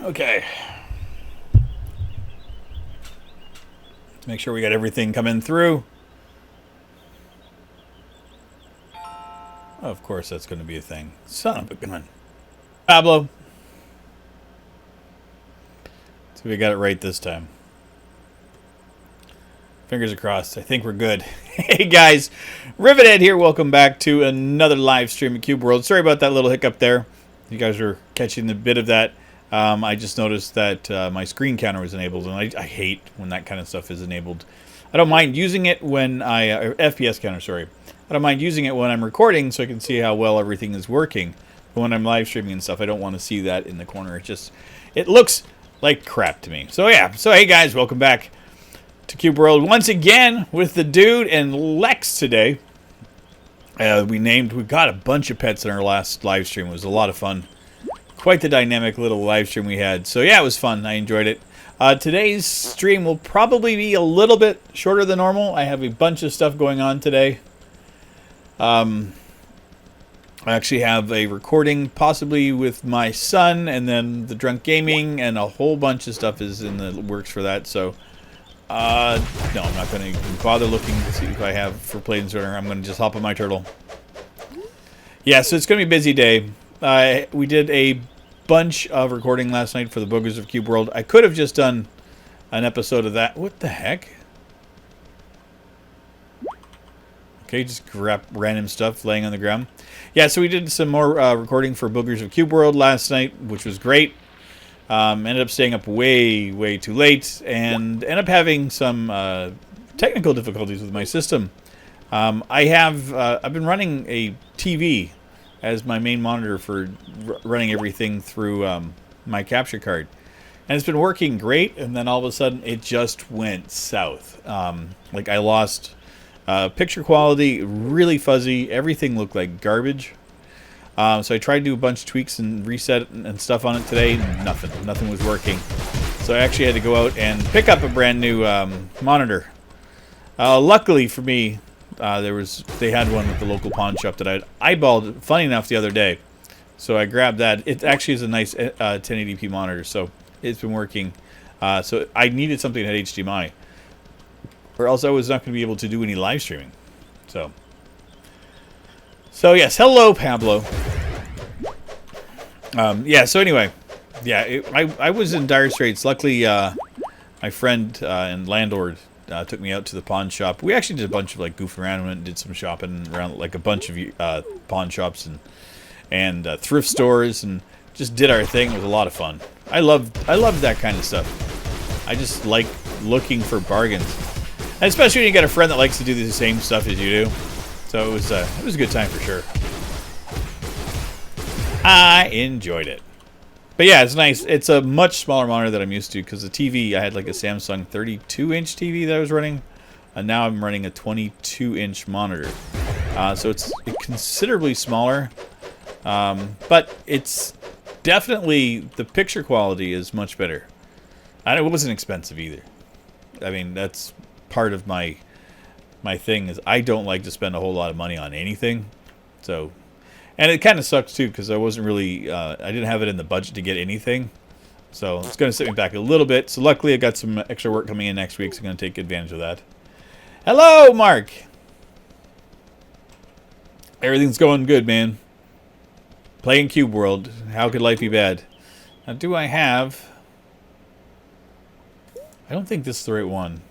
Okay. Let's make sure we got everything coming through. Oh, of course, that's going to be a thing. Son of a gun. Pablo. So we got it right this time. Fingers crossed. I think we're good. Hey guys, Rivet here. Welcome back to another live stream at Cube World. Sorry about that little hiccup there. You guys are catching the bit of that. I just noticed that my screen counter was enabled, and I hate when that kind of stuff is enabled. I don't mind using it when FPS counter, sorry. I don't mind using it when I'm recording so I can see how well everything is working. But when I'm live streaming and stuff, I don't want to see that in the corner. It looks like crap to me. So yeah, hey guys, welcome back to Cube World once again with the dude and Lex today. We got a bunch of pets in our last live stream. It was a lot of fun. Quite the dynamic little live stream we had. So yeah, it was fun. I enjoyed it. Today's stream will probably be a little bit shorter than normal. I have a bunch of stuff going on today. I actually have a recording possibly with my son, and then the drunk gaming, and a whole bunch of stuff is in the works for that. So no, I'm not going to bother looking to see if I have for Plains Runner. I'm going to just hop on my turtle. Yeah, so it's going to be a busy day. We did a bunch of recording last night for the Boogers of Cube World. I could have just done an episode of that. What the heck? Okay, just grab random stuff laying on the ground. Yeah, so we did some more recording for Boogers of Cube World last night, which was great. Ended up staying up way too late, and ended up having some technical difficulties with my system. I've been running a TV as my main monitor for running everything through my capture card, and it's been working great. And then all of a sudden, it just went south. Like I lost picture quality, really fuzzy. Everything looked like garbage. So I tried to do a bunch of tweaks and reset and stuff on it today. Nothing was working. So I actually had to go out and pick up a brand new monitor. Luckily for me, they had one at the local pawn shop that I eyeballed, funny enough, the other day. So I grabbed that. It actually is a nice 1080p monitor, so it's been working. So I needed something that had HDMI, or else I was not going to be able to do any live streaming. So yes, hello Pablo. Yeah, so anyway, yeah, I was in dire straits. Luckily, my friend and landlord took me out to the pawn shop. We actually did a bunch of like goofing around, went and did some shopping around like a bunch of pawn shops and thrift stores, and just did our thing. It was a lot of fun. I loved that kind of stuff. I just like looking for bargains, and especially when you got a friend that likes to do the same stuff as you do. So it was a good time for sure. I enjoyed it. But yeah, it's nice. It's a much smaller monitor than I'm used to, because the TV, I had like a Samsung 32-inch TV that I was running, and now I'm running a 22-inch monitor. So it's considerably smaller, but it's definitely, the picture quality is much better. And it wasn't expensive either. I mean, that's part of my thing, is I don't like to spend a whole lot of money on anything. So, and it kind of sucks too, because I wasn't really, I didn't have it in the budget to get anything. So it's going to set me back a little bit. So luckily I got some extra work coming in next week, so I'm going to take advantage of that. Hello, Mark! Everything's going good, man. Playing Cube World. How could life be bad? Now, do I have... I don't think this is the right one.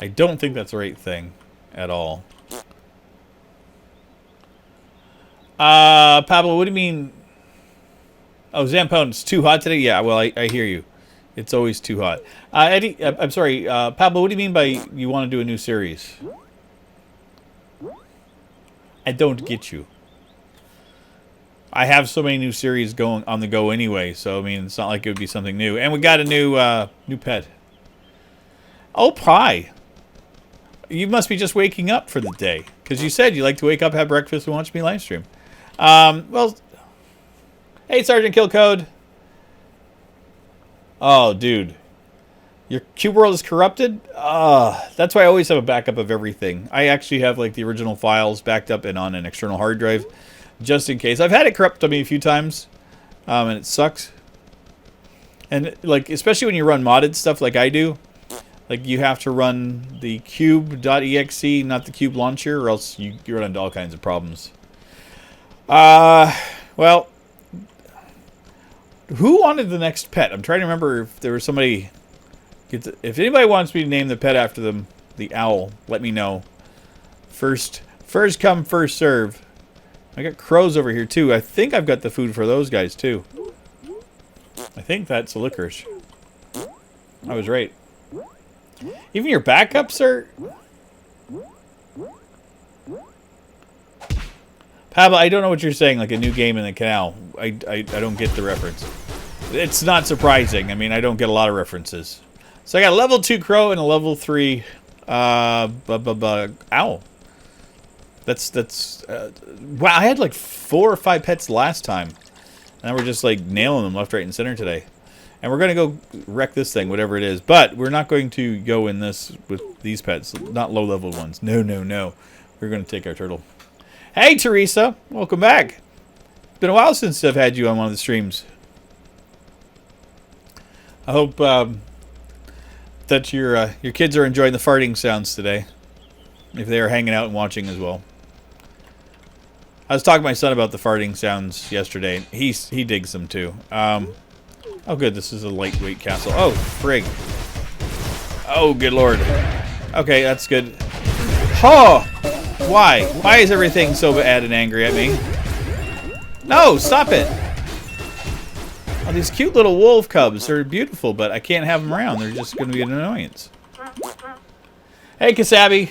I don't think that's the right thing at all. Pablo, what do you mean? Oh, Zampone, it's too hot today? Yeah, well, I hear you. It's always too hot. Eddie, I'm sorry, Pablo, what do you mean by you want to do a new series? I don't get you. I have so many new series going on the go anyway, so I mean, it's not like it would be something new. And we got a new pet. Oh, Pie. You must be just waking up for the day, because you said you like to wake up, have breakfast, and watch me live stream. Well, hey, Sergeant Killcode. Oh, dude. Your Cube World is corrupted? That's why I always have a backup of everything. I actually have, like, the original files backed up and on an external hard drive, just in case. I've had it corrupt on me a few times, and it sucks. And like, especially when you run modded stuff like I do, like you have to run the cube.exe, not the cube launcher, or else you run into all kinds of problems. Well, who wanted the next pet? I'm trying to remember if there was somebody. If anybody wants me to name the pet after them, the owl, let me know. First come, first serve. I got crows over here too. I think I've got the food for those guys too. I think that's a licorice. I was right. Even your backups are... Pablo, I don't know what you're saying, like a new game in the canal. I don't get the reference. It's not surprising. I mean, I don't get a lot of references. So I got a level 2 crow and a level 3 owl. That's wow, I had like 4 or 5 pets last time. And we're just like nailing them left, right, and center today. And we're going to go wreck this thing, whatever it is. But we're not going to go in this with these pets. Not low-level ones. No, no, no. We're going to take our turtle. Hey, Teresa. Welcome back. It's been a while since I've had you on one of the streams. I hope that your kids are enjoying the farting sounds today. If they are hanging out and watching as well. I was talking to my son about the farting sounds yesterday. He digs them too. Oh, good. This is a lightweight castle. Oh, frig. Oh, good lord. Okay, that's good. Oh! Why? Why is everything so bad and angry at me? No, stop it! Oh, these cute little wolf cubs are beautiful, but I can't have them around. They're just going to be an annoyance. Hey, Kasabi.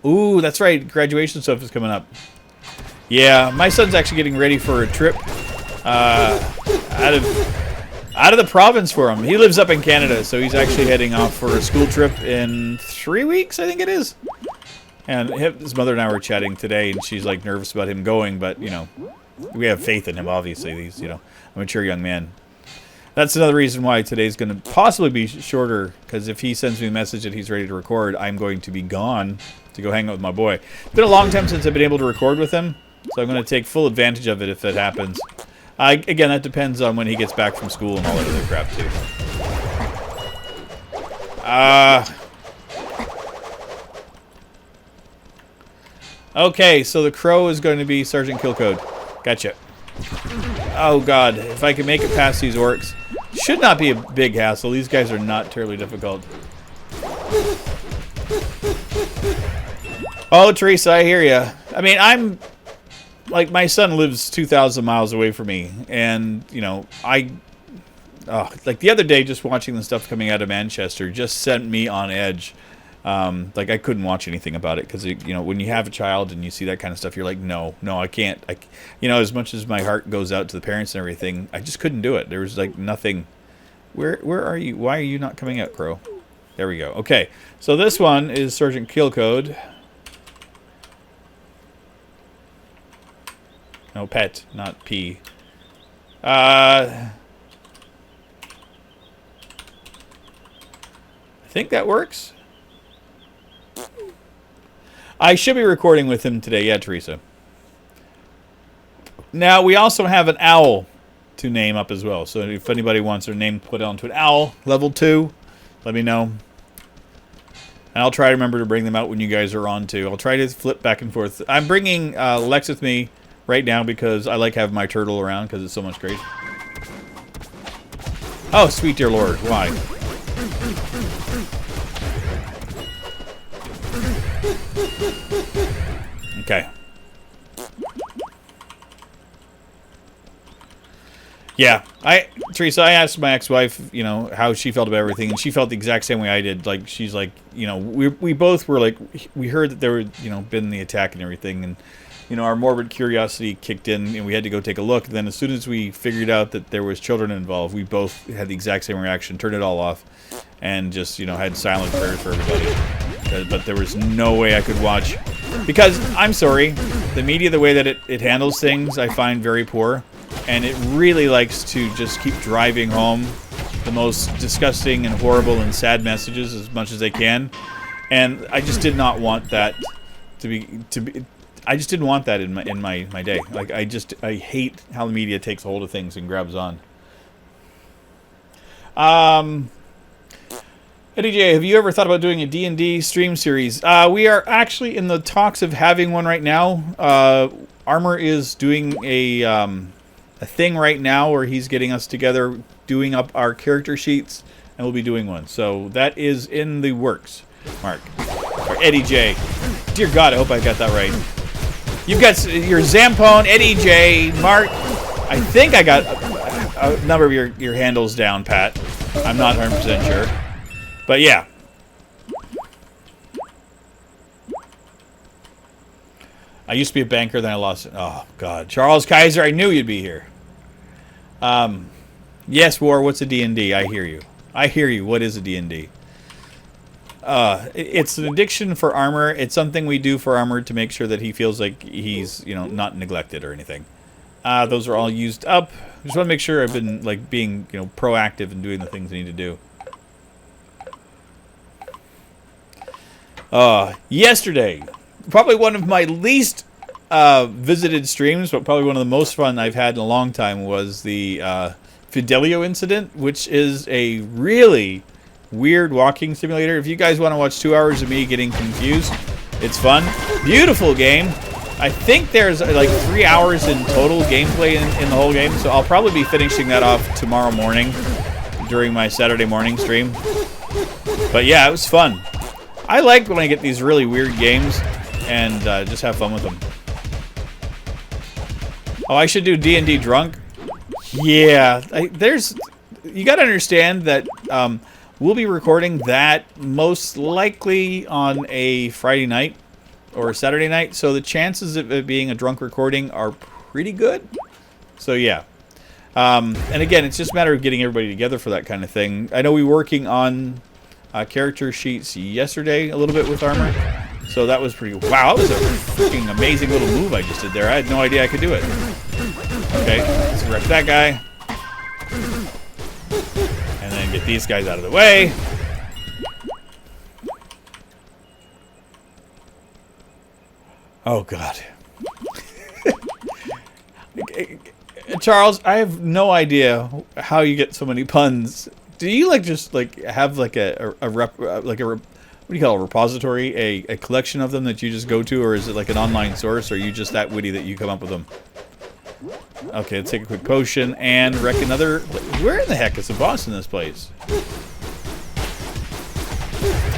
Ooh, that's right. Graduation stuff is coming up. Yeah, my son's actually getting ready for a trip out of the province for him. He lives up in Canada, so he's actually heading off for a school trip in 3 weeks, I think it is. And his mother and I were chatting today, and she's like nervous about him going, but you know, we have faith in him. Obviously, he's a mature young man. That's another reason why today's going to possibly be shorter, because if he sends me a message that he's ready to record, I'm going to be gone to go hang out with my boy. It's been a long time since I've been able to record with him, so I'm going to take full advantage of it if that happens. Again, that depends on when he gets back from school and all that other crap, too. Okay, so the crow is going to be Sergeant Killcode. Gotcha. Oh god, if I can make it past these orcs. Should not be a big hassle. These guys are not terribly difficult. Oh, Teresa, I hear ya. I mean, I'm... Like, my son lives 2,000 miles away from me. And, you know, like, the other day, just watching the stuff coming out of Manchester just sent me on edge. Like, I couldn't watch anything about it. Because, you know, when you have a child and you see that kind of stuff, you're like, no, I can't. You know, as much as my heart goes out to the parents and everything, I just couldn't do it. There was, like, nothing. Where are you? Why are you not coming out, Crow? There we go. Okay, so this one is Sergeant Killcode. No, pet, not P. I think that works. I should be recording with him today. Yeah, Teresa. Now, we also have an owl to name up as well. So if anybody wants their name put onto an owl, level 2, let me know. And I'll try to remember to bring them out when you guys are on too. I'll try to flip back and forth. I'm bringing Lex with me right now because I like having my turtle around because it's so much great. Oh, sweet dear lord, why? Okay. Yeah, Teresa, I asked my ex-wife, you know, how she felt about everything, and she felt the exact same way I did. Like, she's like, you know, we both were like, we heard that there were, you know, been the attack and everything, and, you know, our morbid curiosity kicked in, and we had to go take a look. And then as soon as we figured out that there was children involved, we both had the exact same reaction, turned it all off, and just, you know, had silent prayers for everybody. But there was no way I could watch. Because, I'm sorry, the media, the way that it handles things, I find very poor. And it really likes to just keep driving home the most disgusting and horrible and sad messages as much as they can. And I just did not want that to be. I just didn't want that in my day. Like I hate how the media takes hold of things and grabs on. Eddie J, have you ever thought about doing a D&D stream series? We are actually in the talks of having one right now. Armor is doing a thing right now where he's getting us together, doing up our character sheets, and we'll be doing one. So that is in the works, Mark. Or Eddie J. Dear God, I hope I got that right. You've got your Zampone, Eddie J, Mark. I think I got a number of your handles down, Pat. I'm not 100% sure. But yeah. I used to be a banker, then I lost it. Oh, God. Charles Kaiser, I knew you'd be here. Yes, War, what's a D&D? I hear you. I hear you. What is a D&D? It's an addiction for Armor. It's something we do for Armor to make sure that he feels like he's, you know, not neglected or anything. Those are all used up. Just want to make sure I've been, like, being, you know, proactive and doing the things I need to do. Yesterday, probably one of my least visited streams, but probably one of the most fun I've had in a long time was the Fidelio incident, which is a really weird walking simulator. If you guys want to watch 2 hours of me getting confused, it's fun. Beautiful game. I think there's like 3 hours in total gameplay in the whole game, so I'll probably be finishing that off tomorrow morning during my Saturday morning stream. But yeah, it was fun. I like when I get these really weird games and just have fun with them. Oh, I should do D&D drunk? Yeah, you got to understand that we'll be recording that most likely on a Friday night or a Saturday night, so the chances of it being a drunk recording are pretty good. So yeah. And again, it's just a matter of getting everybody together for that kind of thing. I know we were working on character sheets yesterday a little bit with Armor, so that was pretty. Wow, that was a freaking amazing little move I just did there. I had no idea I could do it. Okay, let's wreck that guy, and then get these guys out of the way. Oh God, Charles, I have no idea how you get so many puns. Do you like just like have like what do you call a repository, a collection of them that you just go to, or is it like an online source, or are you just that witty that you come up with them? Okay, let's take a quick potion and wreck another. Where in the heck is the boss in this place?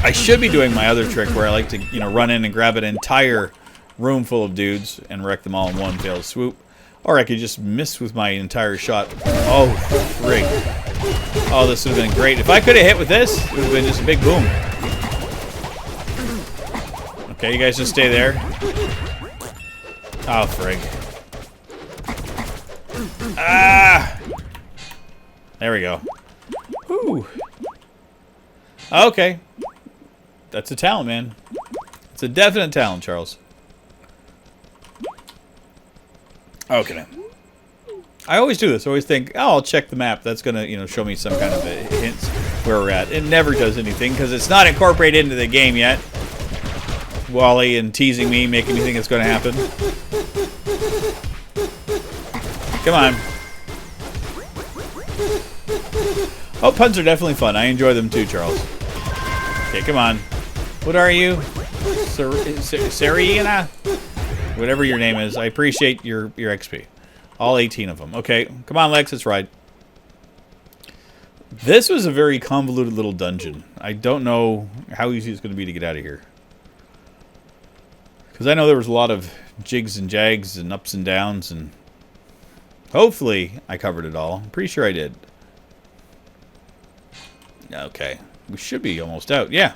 I should be doing my other trick where I like to, you know, run in and grab an entire room full of dudes and wreck them all in one fell swoop. Or I could just miss with my entire shot. Oh, frig. Oh, this would have been great. If I could have hit with this, it would have been just a big boom. Okay, you guys just stay there. Oh, frig. Ah! There we go. Whew. Okay. That's a talent, man. It's a definite talent, Charles. Okay. I always do this. I always think, oh, I'll check the map. That's going to, you know, show me some kind of hints where we're at. It never does anything because it's not incorporated into the game yet. Wally and teasing me, making me think it's going to happen. Come on. Oh, puns are definitely fun. I enjoy them too, Charles. Okay, come on. What are you? Seriana? Whatever your name is. I appreciate your XP. All 18 of them. Okay, come on, Lex, let's ride. This was a very convoluted little dungeon. I don't know how easy it's going to be to get out of here. Because I know there was a lot of jigs and jags and ups and downs, and hopefully I covered it all. I'm pretty sure I did. Okay, we should be almost out. Yeah.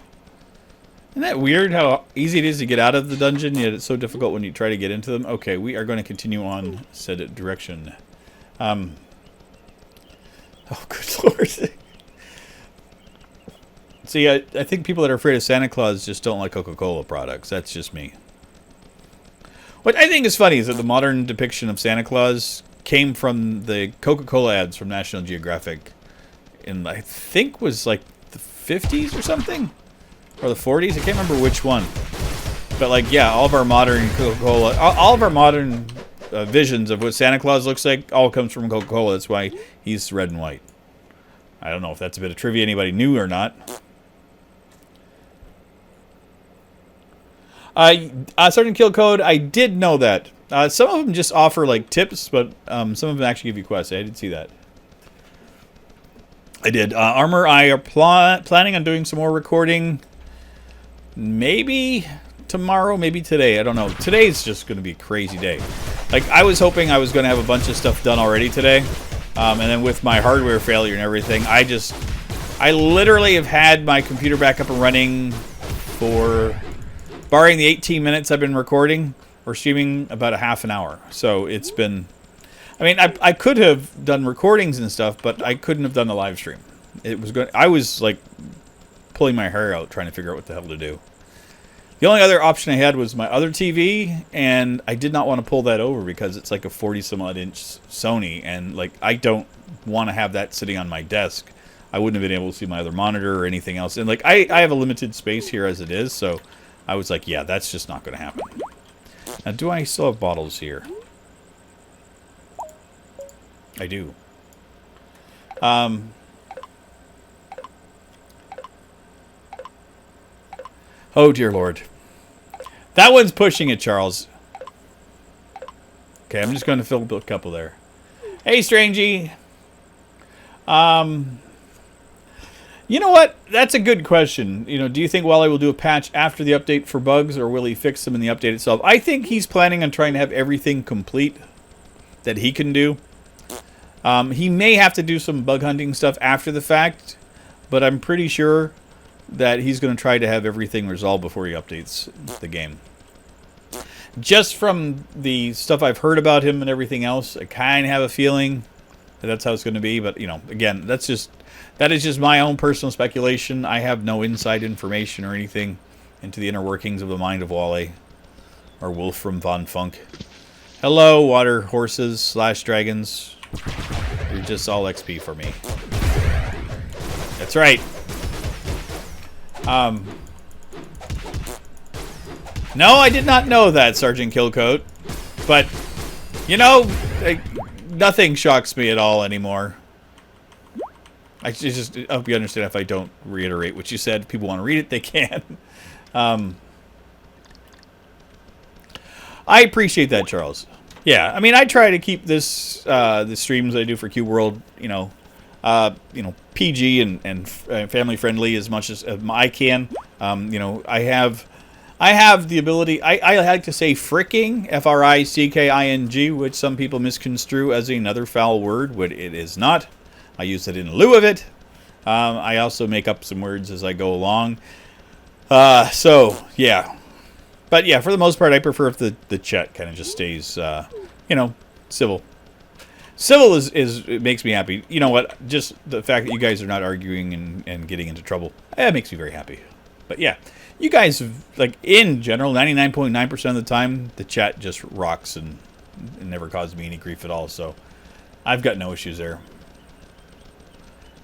Isn't that weird how easy it is to get out of the dungeon, yet it's so difficult when you try to get into them? Okay, we are going to continue on said direction. Oh, good lord. See, I think people that are afraid of Santa Claus just don't like Coca-Cola products. That's just me. What I think is funny is that the modern depiction of Santa Claus came from the Coca-Cola ads from National Geographic in, I think, was like the 50s or something. Or the 40s? I can't remember which one. But like, yeah, all of our modern Coca-Cola, all of our modern visions of what Santa Claus looks like all comes from Coca-Cola. That's why he's red and white. I don't know if that's a bit of trivia anybody knew or not. Sergeant Kill Code, I did know that. Some of them just offer like tips, but some of them actually give you quests. I did see that. I did. Armor, I are planning on doing some more recording. Maybe tomorrow, maybe today. I don't know. Today's just going to be a crazy day. Like, I was hoping I was going to have a bunch of stuff done already today. And then with my hardware failure and everything, I literally have had my computer back up and running for, barring the 18 minutes I've been recording or streaming, about a half an hour. So it's been... I mean, I could have done recordings and stuff, but I couldn't have done the live stream. I was like pulling my hair out trying to figure out what the hell to do. The only other option I had was my other TV, and I did not want to pull that over because it's like a 40-some-odd inch Sony, and like I don't want to have that sitting on my desk. I wouldn't have been able to see my other monitor or anything else. And like I have a limited space here as it is, so I was like, yeah, that's just not going to happen. Now, do I still have bottles here? I do. Oh, dear Lord. That one's pushing it, Charles. Okay, I'm just going to fill a couple there. Hey, Strangey. You know what? That's a good question. You know, do you think Wally will do a patch after the update for bugs, or will he fix them in the update itself? I think he's planning on trying to have everything complete that he can do. He may have to do some bug hunting stuff after the fact, but I'm pretty sure that he's going to try to have everything resolved before he updates the game. Just from the stuff I've heard about him and everything else, I kind of have a feeling that that's how it's going to be. But, you know, again, that is just my own personal speculation. I have no inside information or anything into the inner workings of the mind of Wally, or Wolfram von Funk. Hello, water horses / dragons. You're just all XP for me. That's right. No, I did not know that, Sergeant Killcoat. But, you know, nothing shocks me at all anymore. I hope you understand if I don't reiterate what you said. If people want to read it, they can. I appreciate that, Charles. Yeah, I mean, I try to keep this the streams I do for Cube World, PG and family friendly as much as I can. I have the ability. I like to say fricking, FRICKING, which some people misconstrue as another foul word, but it is not. I use it in lieu of it. I also make up some words as I go along. So yeah. But yeah, for the most part, I prefer if the chat kind of just stays, civil. Civil it makes me happy. You know what? Just the fact that you guys are not arguing and getting into trouble, that makes me very happy. But yeah, you guys, like, in general, 99.9% of the time, the chat just rocks and never causes me any grief at all. So I've got no issues there.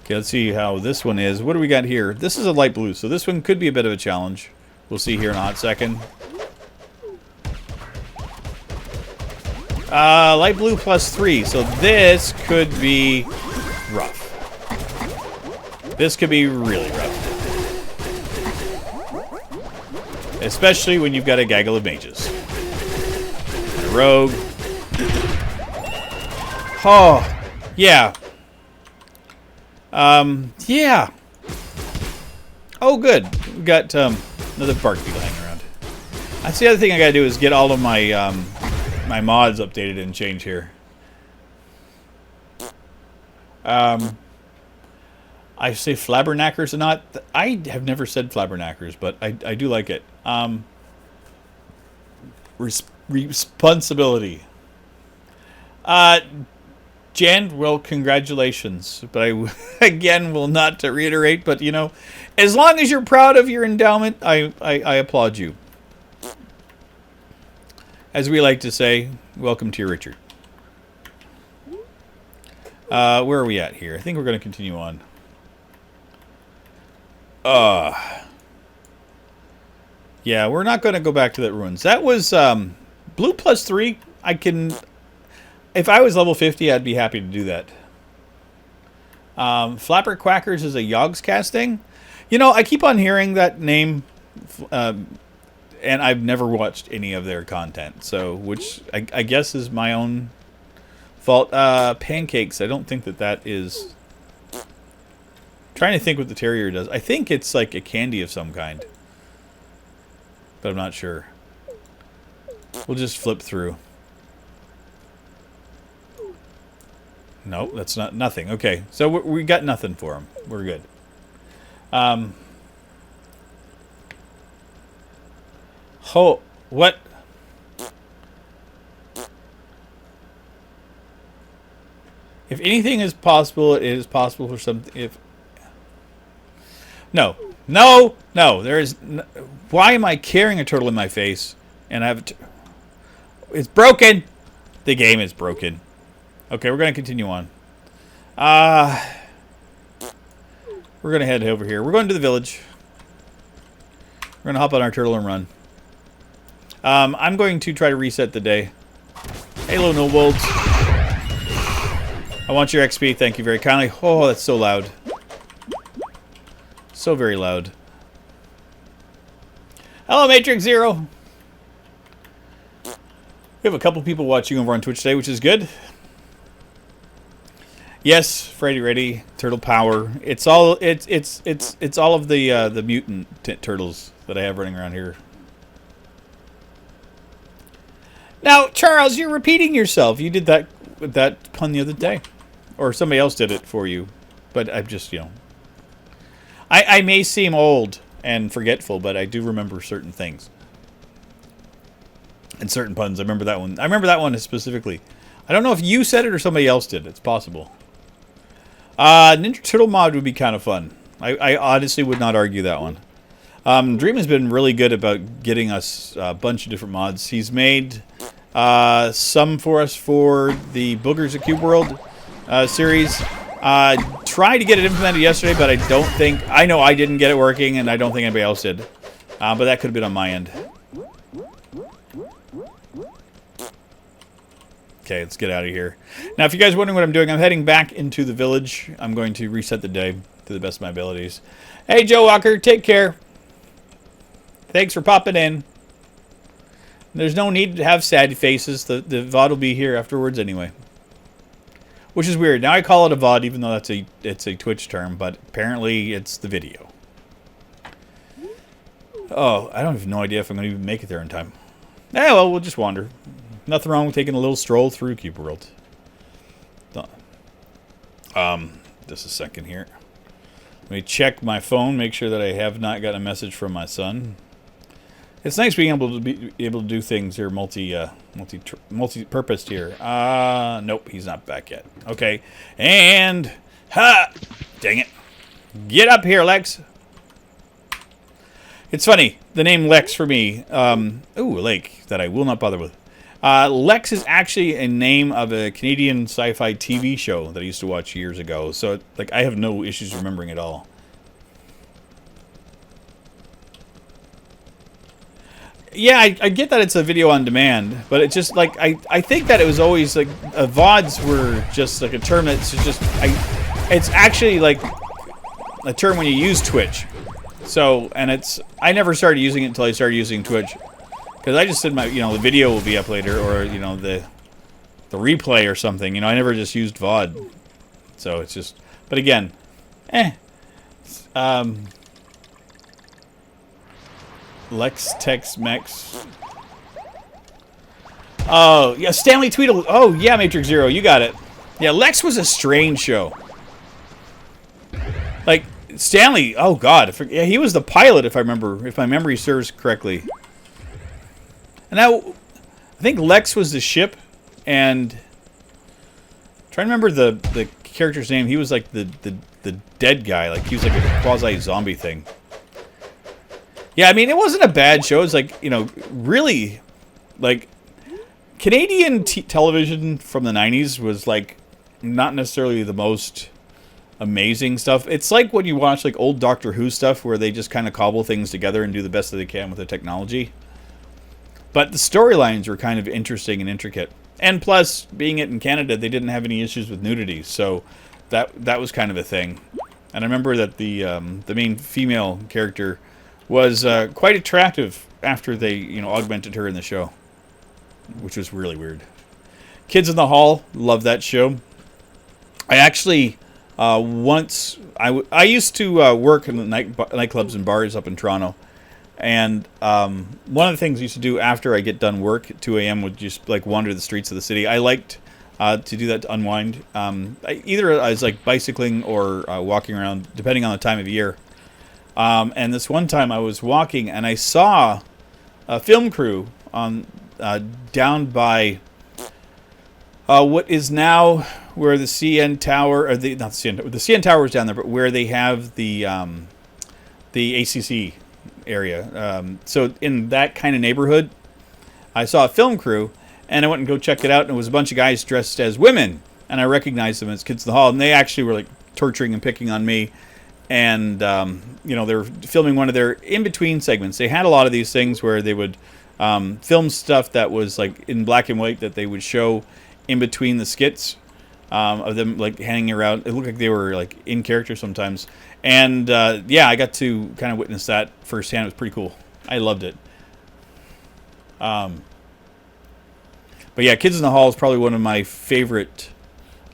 Okay, let's see how this one is. What do we got here? This is a light blue, so this one could be a bit of a challenge. We'll see here in a hot second. Light blue +3, so this could be rough. This could be really rough. Especially when you've got a gaggle of mages. And a rogue. Oh, yeah. Yeah. Oh, good. We got another bark beetle hanging around. That's the other thing I gotta do is get all of my my mods updated and changed here. I say flabberknackers or not. I have never said flabberknackers, but I do like it. Responsibility. Jan, well, congratulations. But I, again, will not reiterate, but, you know, as long as you're proud of your endowment, I applaud you. As we like to say, welcome to your Richard. Where are we at here? I think we're going to continue on. Yeah, we're not going to go back to that ruins. That was blue +3. I can, if I was level 50, I'd be happy to do that. Flapper Quackers is a Yogg's casting. You know, I keep on hearing that name, and I've never watched any of their content. So, which I guess is my own fault. Pancakes. I don't think that is. Trying to think what the terrier does. I think it's like a candy of some kind, but I'm not sure. We'll just flip through. No, that's not nothing. Okay, so we got nothing for him. We're good. What? If anything is possible, it is possible for something. No. There is. Why am I carrying a turtle in my face? And I have it's broken. The game is broken. Okay, we're going to continue on. We're going to head over here. We're going to the village. We're going to hop on our turtle and run. I'm going to try to reset the day. Hello, Nobolds. I want your XP. Thank you very kindly. Oh, that's so loud. So very loud. Hello, Matrix Zero. We have a couple people watching over on Twitch today, which is good. Yes, Freddy Ready, Turtle Power. It's all all of the mutant turtles that I have running around here. Now, Charles, you're repeating yourself. You did that pun the other day, or somebody else did it for you. But I'm just, you know, I may seem old and forgetful, but I do remember certain things and certain puns. I remember that one. I remember that one specifically. I don't know if you said it or somebody else did. It's possible. Ninja Turtle mod would be kind of fun. I honestly would not argue that one. Dream has been really good about getting us a bunch of different mods. He's made some for us for the Boogers of Cube World series. Tried to get it implemented yesterday, but I don't think... I know I didn't get it working, and I don't think anybody else did. But that could have been on my end. Okay, let's get out of here. Now, if you guys are wondering what I'm doing, I'm heading back into the village. I'm going to reset the day to the best of my abilities. Hey, Joe Walker, take care. Thanks for popping in. There's no need to have sad faces. The VOD will be here afterwards anyway. Which is weird. Now I call it a VOD, even though it's a Twitch term, but apparently it's the video. Oh, I don't have no idea if I'm going to even make it there in time. Eh, well, we'll just wander. Nothing wrong with taking a little stroll through Cube World. Just a second here. Let me check my phone, make sure that I have not got a message from my son. It's nice being able to do things here, multi-purposed here. Nope, he's not back yet. Okay, and ha, dang it, get up here, Lex. It's funny, the name Lex for me. Ooh, a lake that I will not bother with. Lex is actually a name of a Canadian sci-fi TV show that I used to watch years ago. So, like, I have no issues remembering it all. Yeah, I get that it's a video on demand, but it's just like I think that it was always like VODs were just like a term that's just it's actually like a term when you use Twitch. So, and I never started using it until I started using Twitch. Because I just said the video will be up later, or, the replay or something. I never just used VOD. So it's just, but again, Lex, Tex, Mex. Oh, yeah, Stanley Tweedle. Oh, yeah, Matrix Zero, you got it. Yeah, Lex was a strange show. Like, Stanley, oh, God. Yeah, he was the pilot, if my memory serves correctly. And now, I think Lex was the ship, and I'm trying to remember the character's name. He was like the dead guy. Like, he was like a quasi-zombie thing. Yeah, I mean, it wasn't a bad show. It's like, really, like, Canadian television from the 90s was, like, not necessarily the most amazing stuff. It's like when you watch like old Doctor Who stuff where they just kind of cobble things together and do the best that they can with the technology. But the storylines were kind of interesting and intricate. And plus, being it in Canada, they didn't have any issues with nudity, so that was kind of a thing. And I remember that the main female character was quite attractive after they augmented her in the show, which was really weird. Kids in the Hall, love that show. I actually once I used to work in the nightclubs and bars up in Toronto. And one of the things I used to do after I get done work at 2 a.m. would just like wander the streets of the city. I liked to do that to unwind. Either I was like bicycling or walking around, depending on the time of year. And this one time I was walking and I saw a film crew on down by what is now where the CN Tower, or the CN Tower is down there, but where they have the ACC area. So in that kind of neighborhood, I saw a film crew, and I went and go check it out, and it was a bunch of guys dressed as women, and I recognized them as Kids in the Hall, and they actually were like torturing and picking on me, and they were filming one of their in-between segments. They had a lot of these things where they would film stuff that was like in black and white that they would show in between the skits of them like hanging around. It looked like they were like in character sometimes. And I got to kind of witness that firsthand. It was pretty cool. I loved it. But yeah, Kids in the Hall is probably one of my favorite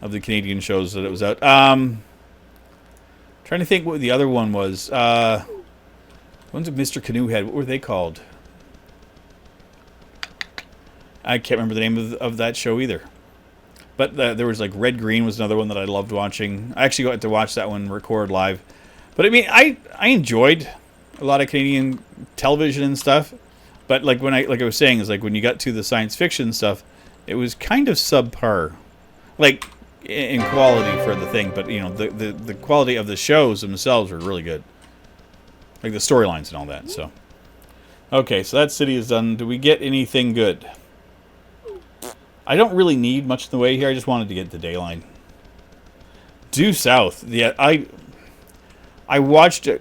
of the Canadian shows that it was out. Trying to think what the other one was. Ones that Mr. Canoe had. What were they called? I can't remember the name of that show either. But there was like Red Green was another one that I loved watching. I actually got to watch that one record live. But I mean, I enjoyed a lot of Canadian television and stuff. But like I was saying, is like when you got to the science fiction stuff, it was kind of subpar, like in quality for the thing. But the quality of the shows themselves were really good, like the storylines and all that. So okay, so that city is done. Do we get anything good? I don't really need much in the way here. I just wanted to get the Dayline. Due South. Yeah, I watched a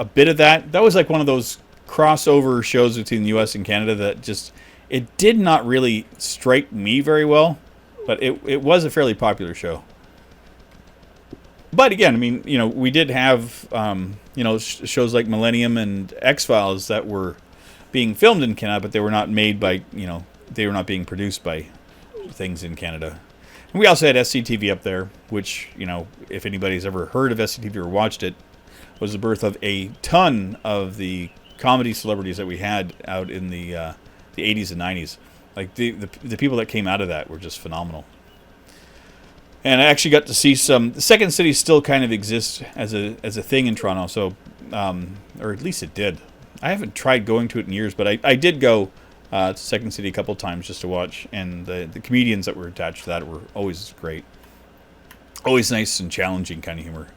bit of that. That was like one of those crossover shows between the U.S. and Canada that just, it did not really strike me very well, but it was a fairly popular show. But again, I mean, we did have, shows like Millennium and X-Files that were being filmed in Canada, but they were not made by, they were not being produced by things in Canada. And we also had SCTV up there, which, if anybody's ever heard of SCTV or watched it, was the birth of a ton of the comedy celebrities that we had out in the 80s and 90s. Like the people that came out of that were just phenomenal. And I actually got to see some. The Second City still kind of exists as a thing in Toronto, so or at least it did. I haven't tried going to it in years, but I did go to Second City a couple times just to watch, and the comedians that were attached to that were always great. Always nice and challenging kind of humor.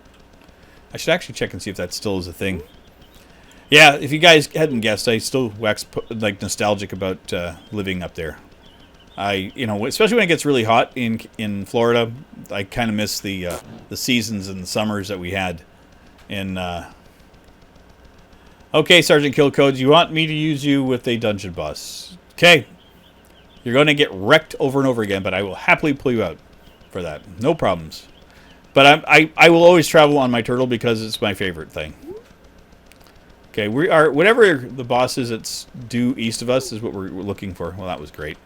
I should actually check and see if that still is a thing. Yeah, if you guys hadn't guessed, I still wax like nostalgic about living up there. Especially when it gets really hot in Florida, I kind of miss the seasons and the summers that we had in. Okay, Sergeant Killcodes, you want me to use you with a dungeon boss? Okay, you're going to get wrecked over and over again, but I will happily pull you out for that. No problems. But I will always travel on my turtle because it's my favorite thing. Okay, we are whatever the boss is that's due east of us is what we're looking for. Well, that was great.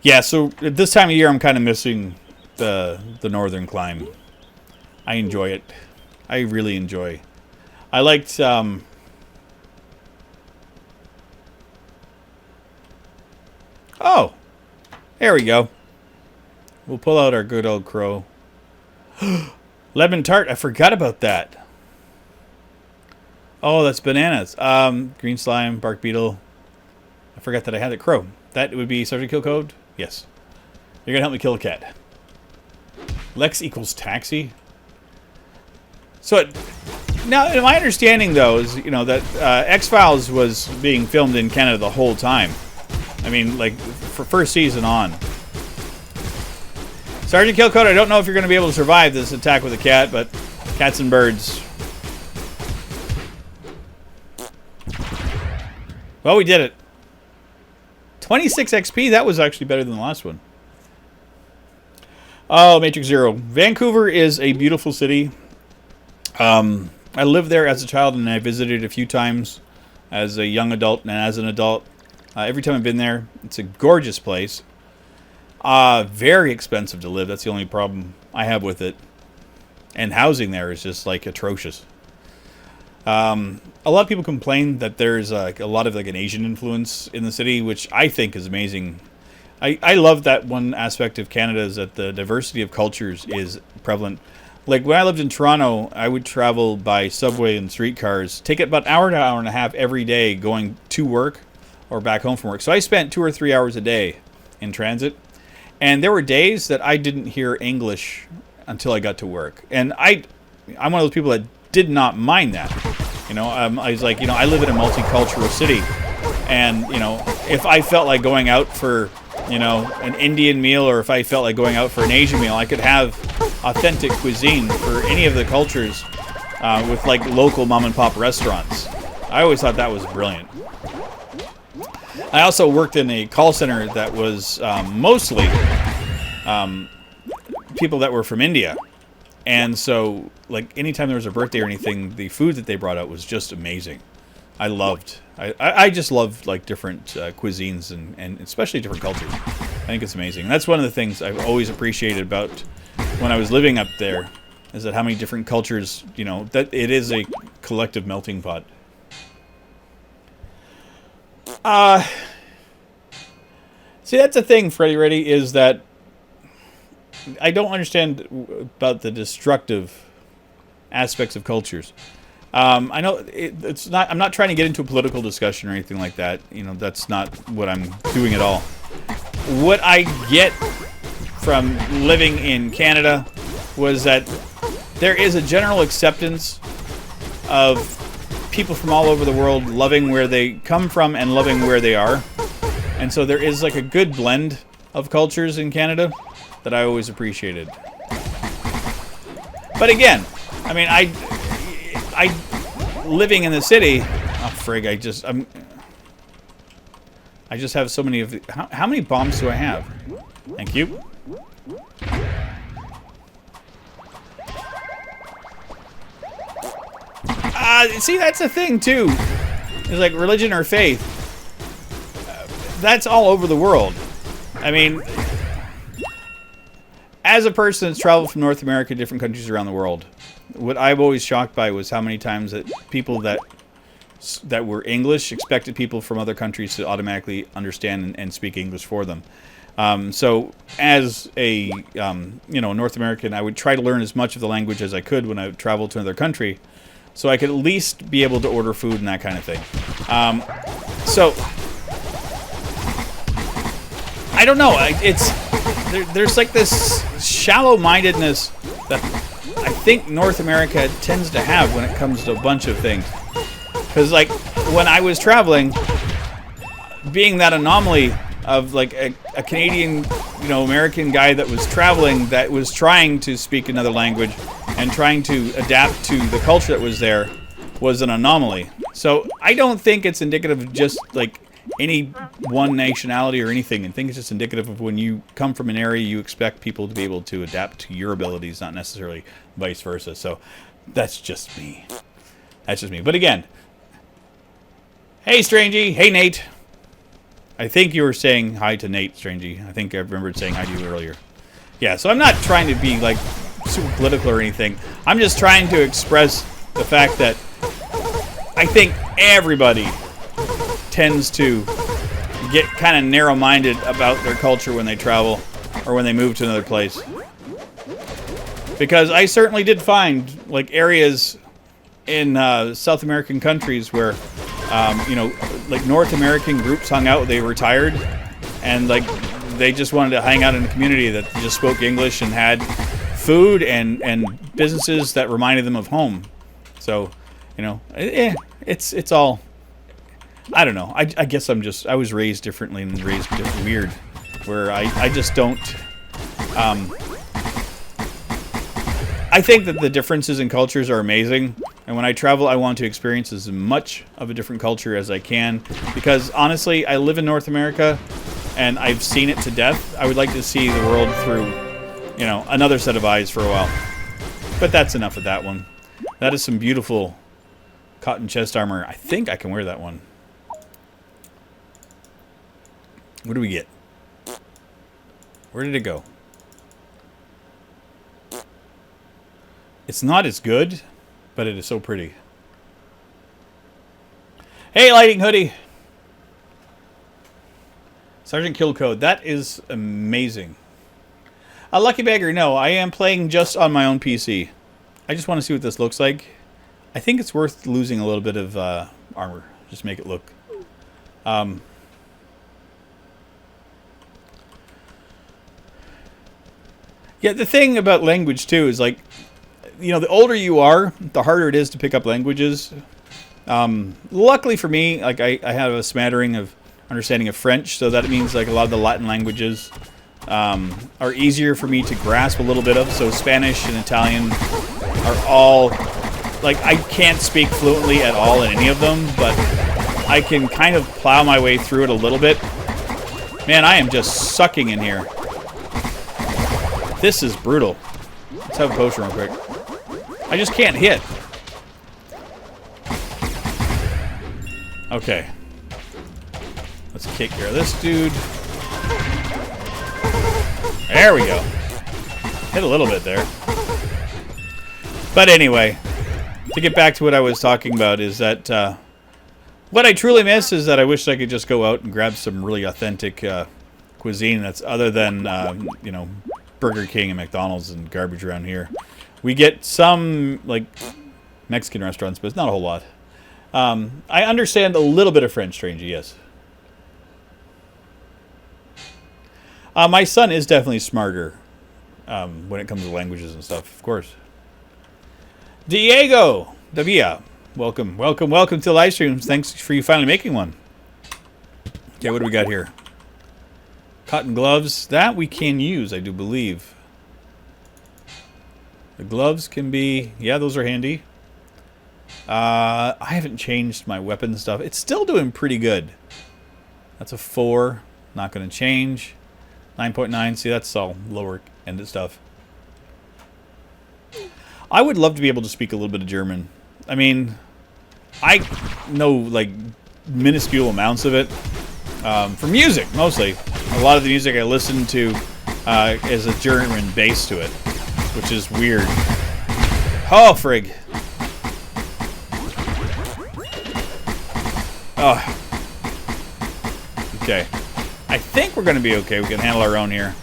Yeah, so at this time of year, I'm kind of missing the northern climb. I enjoy it. I really enjoy. I liked. Oh, there we go. We'll pull out our good old crow. Lemon tart. I forgot about that. Oh, that's bananas. Green slime, bark beetle. I forgot that I had the crow. That would be Sergeant Kill Code? Yes. You're going to help me kill a cat. Lex equals taxi. So, now, my understanding, though, is, that X-Files was being filmed in Canada the whole time. I mean, like, for first season on. Sergeant Killcoat, I don't know if you're going to be able to survive this attack with a cat, but cats and birds. Well, we did it. 26 XP, that was actually better than the last one. Oh, Matrix Zero. Vancouver is a beautiful city. I lived there as a child, and I visited a few times as a young adult and as an adult. Every time I've been there, it's a gorgeous place. Very expensive to live. That's the only problem I have with it. And housing there is just, like, atrocious. A lot of people complain that there's a lot of like an Asian influence in the city, which I think is amazing. I love that one aspect of Canada is that the diversity of cultures is prevalent. Like when I lived in Toronto, I would travel by subway and streetcars, take it about an hour to an hour and a half every day going to work or back home from work. So I spent 2 or 3 hours a day in transit. And there were days that I didn't hear English until I got to work. And I'm one of those people that did not mind that. You know, I was like, you know, I live in a multicultural city. And, you know, if I felt like going out for, you know, an Indian meal or if I felt like going out for an Asian meal, I could have authentic cuisine for any of the cultures with like local mom and pop restaurants. I always thought that was brilliant. I also worked in a call center that was mostly people that were from India. And so, like, anytime there was a birthday or anything, the food that they brought out was just amazing. I just love, like, different cuisines and especially different cultures. I think it's amazing. And that's one of the things I've always appreciated about when I was living up there, is that how many different cultures, you know, that it is a collective melting pot. See, that's the thing, Freddy Reddy, is that I don't understand about the destructive aspects of cultures. I know it's not. I'm not trying to get into a political discussion or anything like that. You know, that's not what I'm doing at all. What I get from living in Canada was that there is a general acceptance of people from all over the world loving where they come from and loving where they are. And so there is like a good blend of cultures in Canada that I always appreciated. But again, I mean, I living in the city. Oh frig! I just have so many of. How many bombs do I have? Thank you. See, that's the thing too. It's like religion or faith. That's all over the world. I mean, as a person that's traveled from North America to different countries around the world, what I'm always shocked by was how many times that people that were English expected people from other countries to automatically understand and speak English for them. So as a North American, I would try to learn as much of the language as I could when I would travel to another country, so I could at least be able to order food and that kind of thing. So I don't know. There's like this shallow-mindedness that I think North America tends to have when it comes to a bunch of things. Because like when I was traveling, being that anomaly of like a Canadian, American guy that was traveling, that was trying to speak another language and trying to adapt to the culture that was there, was an anomaly. So I don't think it's indicative of just like any one nationality or anything. I think it's just indicative of when you come from an area, you expect people to be able to adapt to your abilities, not necessarily vice versa. So that's just me. That's just me. But again, hey, Strangey. Hey, Nate. I think you were saying hi to Nate, Strangey. I think I remembered saying hi to you earlier. Yeah, so I'm not trying to be like super political or anything. I'm just trying to express the fact that I think everybody tends to get kind of narrow-minded about their culture when they travel or when they move to another place. Because I certainly did find like areas in South American countries where like North American groups hung out. They retired and like they just wanted to hang out in a community that just spoke English and had food and businesses that reminded them of home. So it's all, I don't know. I guess I was raised differently and raised weird, where I just don't I think that the differences in cultures are amazing, and when I travel, I want to experience as much of a different culture as I can, because honestly, I live in North America, and I've seen it to death. I would like to see the world through, you know, another set of eyes for a while. But that's enough of that one. That is some beautiful cotton chest armor. I think I can wear that one. What do we get? Where did it go? It's not as good, but it is so pretty. Hey, Lighting Hoodie! Sergeant Kill Code. That is amazing. A Lucky Bagger. No, I am playing just on my own PC. I just want to see what this looks like. I think it's worth losing a little bit of armor. Just make it look... Yeah, the thing about language, too, is like... You know, the older you are, the harder it is to pick up languages. Luckily for me, like I have a smattering of understanding of French, so that means like a lot of the Latin languages are easier for me to grasp a little bit of. So Spanish and Italian are all, like, I can't speak fluently at all in any of them, but I can kind of plow my way through it a little bit. Man, I am just sucking in here. This is brutal. Let's have a potion real quick. I just can't hit. Okay. Let's take care of this dude. There we go. Hit a little bit there. But anyway, to get back to what I was talking about is that what I truly miss is that I wish I could just go out and grab some really authentic cuisine that's other than, you know, Burger King and McDonald's and garbage around here. We get some, like, Mexican restaurants, but it's not a whole lot. I understand a little bit of French, strangely, yes. My son is definitely smarter when it comes to languages and stuff, of course. Diego Davia, welcome, welcome, welcome to the live stream. Thanks for you finally making one. Okay, what do we got here? Cotton gloves. That we can use, I do believe. The gloves can be... Yeah, those are handy. I haven't changed my weapon stuff. It's still doing pretty good. That's a 4. Not going to change. 9.9. See, that's all lower-ended stuff. I would love to be able to speak a little bit of German. I mean, I know, like, minuscule amounts of it. For music, mostly. A lot of the music I listen to is a German base to it, which is weird. Oh, frig. Oh. Okay. I think we're going to be okay. We can handle our own here.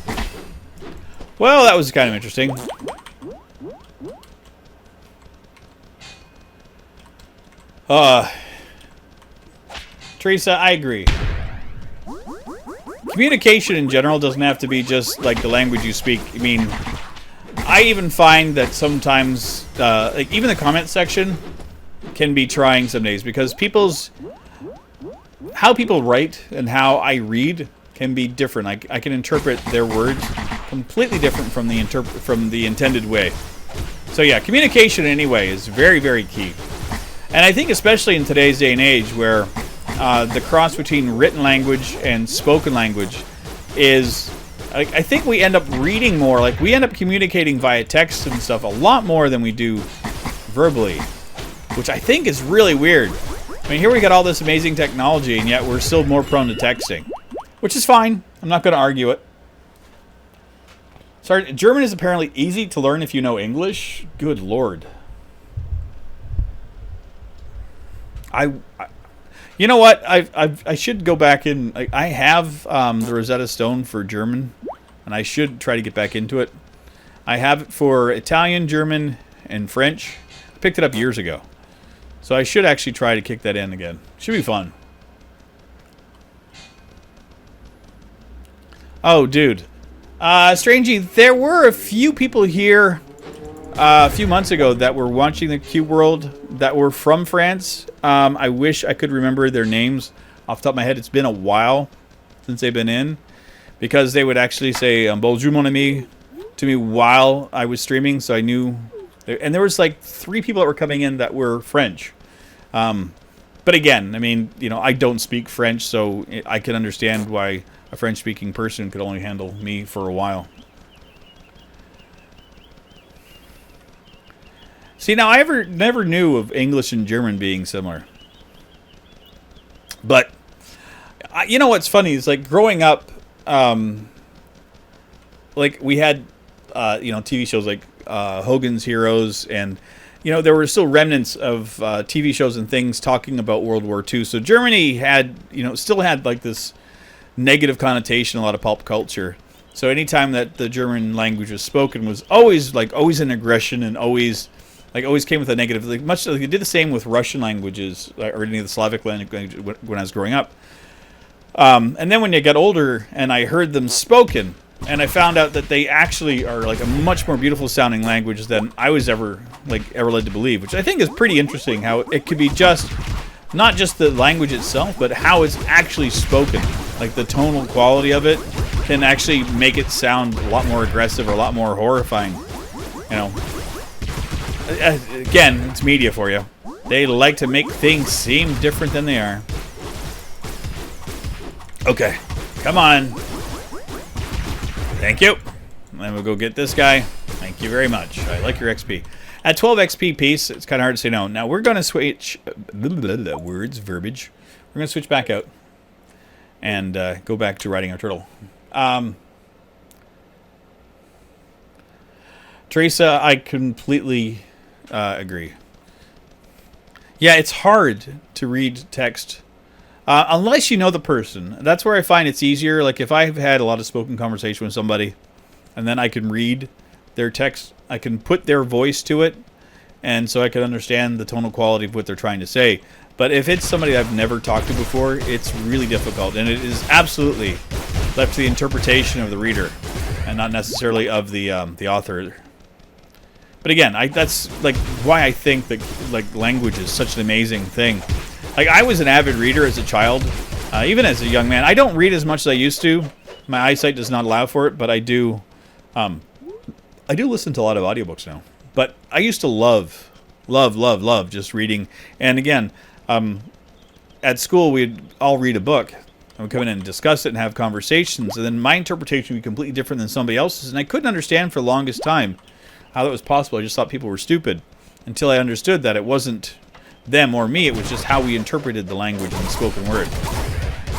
Well, that was kind of interesting. Teresa, I agree. Communication in general doesn't have to be just like the language you speak. I mean, I even find that sometimes, like even the comment section can be trying some days because how people write and how I read can be different. I can interpret their words completely different from the intended way. So yeah, communication anyway is very, very key. And I think especially in today's day and age where the cross between written language and spoken language is, I think we end up reading more, like we end up communicating via text and stuff a lot more than we do verbally, which I think is really weird. I mean, here we got all this amazing technology and yet we're still more prone to texting, which is fine. I'm not going to argue it. Sorry, German is apparently easy to learn if you know English. Good Lord. You know what? I should go back in. I have the Rosetta Stone for German, and I should try to get back into it. I have it for Italian, German, and French. I picked it up years ago, so I should actually try to kick that in again. Should be fun. Oh, dude. Strangely, there were a few people here a few months ago that were watching the Cube World that were from France. I wish I could remember their names off the top of my head. It's been a while since they've been in, because they would actually say bonjour mon ami to me while I was streaming, so I knew And there was like 3 people that were coming in that were French. But again, I mean, I don't speak French, so I can understand why a French-speaking person could only handle me for a while. See, now I never knew of English and German being similar. But you know what's funny is like growing up, like we had TV shows like Hogan's Heroes, and there were still remnants of TV shows and things talking about World War II. So Germany had still had like this negative connotation, a lot of pulp culture. So anytime that the German language was spoken was always an aggression, and always came with a negative. Like much like they did the same with Russian languages or any of the Slavic language when I was growing up. And then when you got older and I heard them spoken, and I found out that they actually are like a much more beautiful sounding language than I was ever led to believe, which I think is pretty interesting. How it could be not just the language itself, but how it's actually spoken. Like the tonal quality of it can actually make it sound a lot more aggressive or a lot more horrifying. Again, it's media for you. They like to make things seem different than they are. Okay, come on. Thank you. And then we'll go get this guy. Thank you very much. I like your XP. At 12 XP piece, it's kind of hard to say no. Now we're going to switch verbiage. We're going to switch back out and go back to riding our turtle. Teresa, I completely agree. Yeah, it's hard to read text unless you know the person. That's where I find it's easier. Like if I've had a lot of spoken conversation with somebody, and then I can read their text, I can put their voice to it, and so I can understand the tonal quality of what they're trying to say. But if it's somebody I've never talked to before, it's really difficult, and it is absolutely left to the interpretation of the reader, and not necessarily of the author. But again, that's like why I think that like language is such an amazing thing. Like I was an avid reader as a child, even as a young man. I don't read as much as I used to. My eyesight does not allow for it, but I do listen to a lot of audiobooks now. But I used to love just reading. And again, at school we'd all read a book. I would come in and discuss it and have conversations, and then my interpretation would be completely different than somebody else's, and I couldn't understand for the longest time how that was possible. I just thought people were stupid until I understood that it wasn't them or me, it was just how we interpreted the language and the spoken word.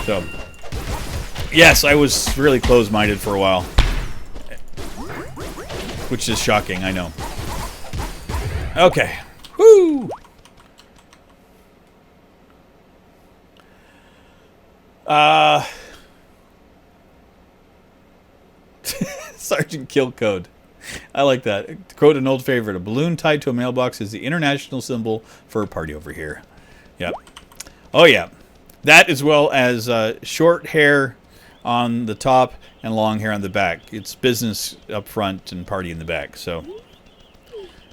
So, yes, I was really closed-minded for a while. Which is shocking, I know. Okay. Woo! Sergeant Kill Code. I like that. To quote an old favorite, a balloon tied to a mailbox is the international symbol for a party over here. Yep. Oh, yeah. That as well as short hair on the top and long hair on the back. It's business up front and party in the back. So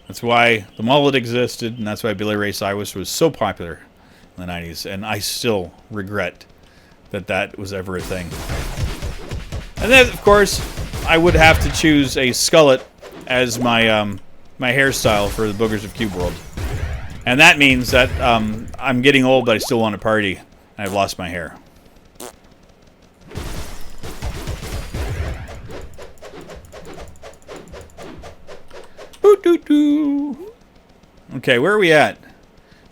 that's why the mullet existed, and that's why Billy Ray Cyrus was so popular in the 90s. And I still regret that was ever a thing. And then, of course, I would have to choose a skullet as my my hairstyle for the Boogers of Cube World. And that means that I'm getting old, but I still want to party, and I've lost my hair. Okay, where are we at?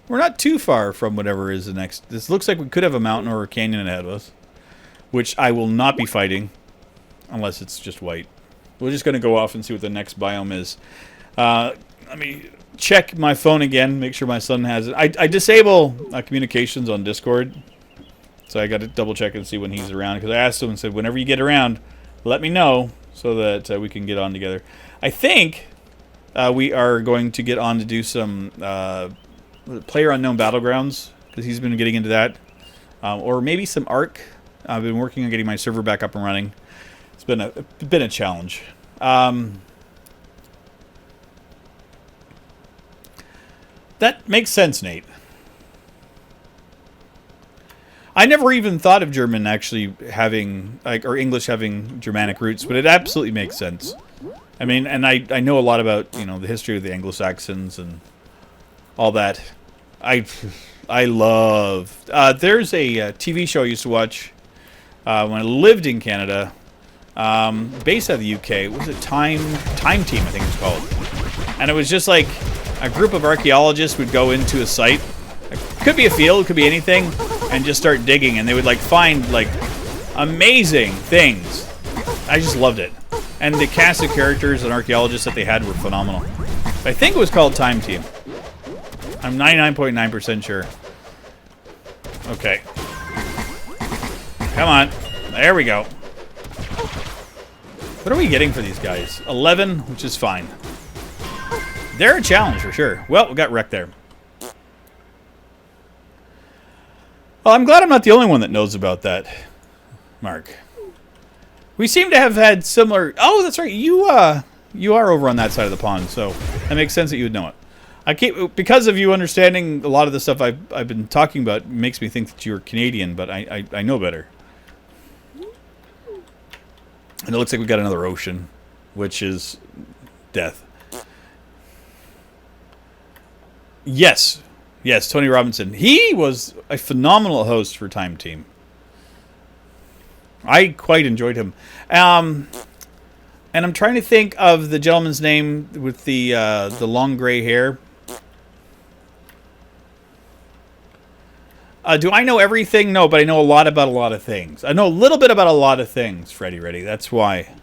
We're not too far from whatever is the next. This looks like we could have a mountain or a canyon ahead of us, which I will not be fighting unless it's just white. We're just going to go off and see what the next biome is. Let me check my phone again, make sure my son has it. I disable communications on Discord, so I got to double check and see when he's around, because I asked him and said, whenever you get around, let me know so that we can get on together. I think we are going to get on to do some PlayerUnknown Battlegrounds, because he's been getting into that, or maybe some Ark. I've been working on getting my server back up and running. It's been a challenge. That makes sense, Nate. I never even thought of German actually having, like, or English having Germanic roots, but it absolutely makes sense. I mean, and I know a lot about, you know, the history of the Anglo-Saxons and all that. I love... there's a TV show I used to watch when I lived in Canada, based out of the UK. What was it? Time Team, I think it's called. And it was just like a group of archaeologists would go into a site. It could be a field, it could be anything, and just start digging. And they would like find like amazing things. I just loved it. And the cast of characters and archaeologists that they had were phenomenal. I think it was called Time Team. I'm 99.9% sure. Okay. Come on. There we go. What are we getting for these guys? 11, which is fine. They're a challenge for sure. Well, we got wrecked there. Well, I'm glad I'm not the only one that knows about that, Mark. We seem to have had similar... Oh, that's right. You are over on that side of the pond, so that makes sense that you would know it. Because of you understanding a lot of the stuff I've been talking about, makes me think that you're Canadian, but I know better. And it looks like we got another ocean, which is death. Yes, Tony Robinson. He was a phenomenal host for Time Team. I quite enjoyed him. And I'm trying to think of the gentleman's name with the long gray hair. Do I know everything? No, but I know a lot about a lot of things. I know a little bit about a lot of things, Freddy Reddy. That's why.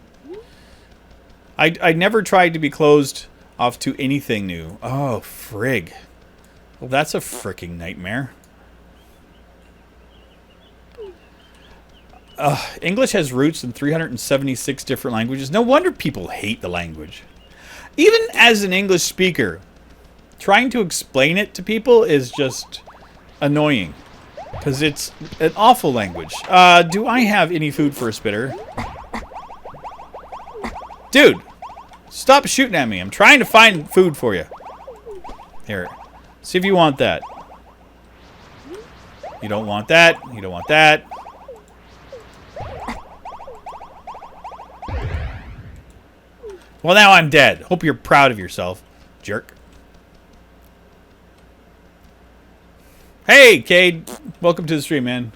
I never tried to be closed off to anything new. Oh, frig. Well, that's a freaking nightmare. English has roots in 376 different languages. No wonder people hate the language. Even as an English speaker, trying to explain it to people is just annoying. Because it's an awful language. Do I have any food for a spitter? Dude! Stop shooting at me. I'm trying to find food for you. Here. See if you want that. You don't want that. You don't want that. Well, now I'm dead. Hope you're proud of yourself, jerk. Hey, Cade. Welcome to the stream, man.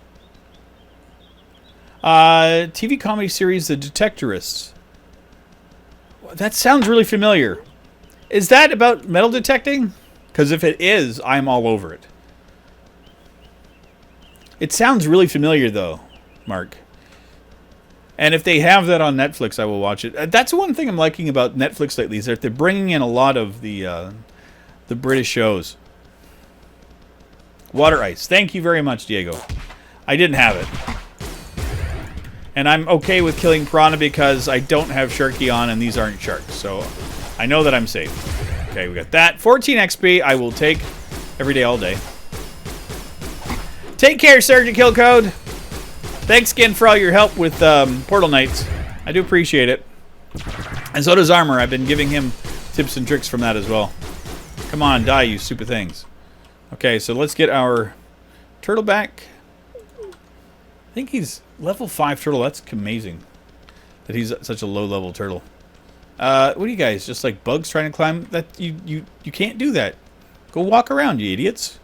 TV comedy series The Detectorists. That sounds really familiar. Is that about metal detecting? Because if it is, I'm all over it. It sounds really familiar, though, Mark. And if they have that on Netflix, I will watch it. That's one thing I'm liking about Netflix lately, is that they're bringing in a lot of the British shows. Water ice. Thank you very much, Diego. I didn't have it. And I'm okay with killing piranha because I don't have Sharky on and these aren't sharks. So I know that I'm safe. Okay, we got that. 14 XP I will take every day, all day. Take care, Sergeant Killcode. Thanks again for all your help with Portal Knights. I do appreciate it. And so does Armor. I've been giving him tips and tricks from that as well. Come on, die, you stupid things. Okay, so let's get our turtle back. I think he's level 5 turtle. That's amazing that he's such a low-level turtle. What are you guys, just like bugs trying to climb? That you can't do that. Go walk around, you idiots.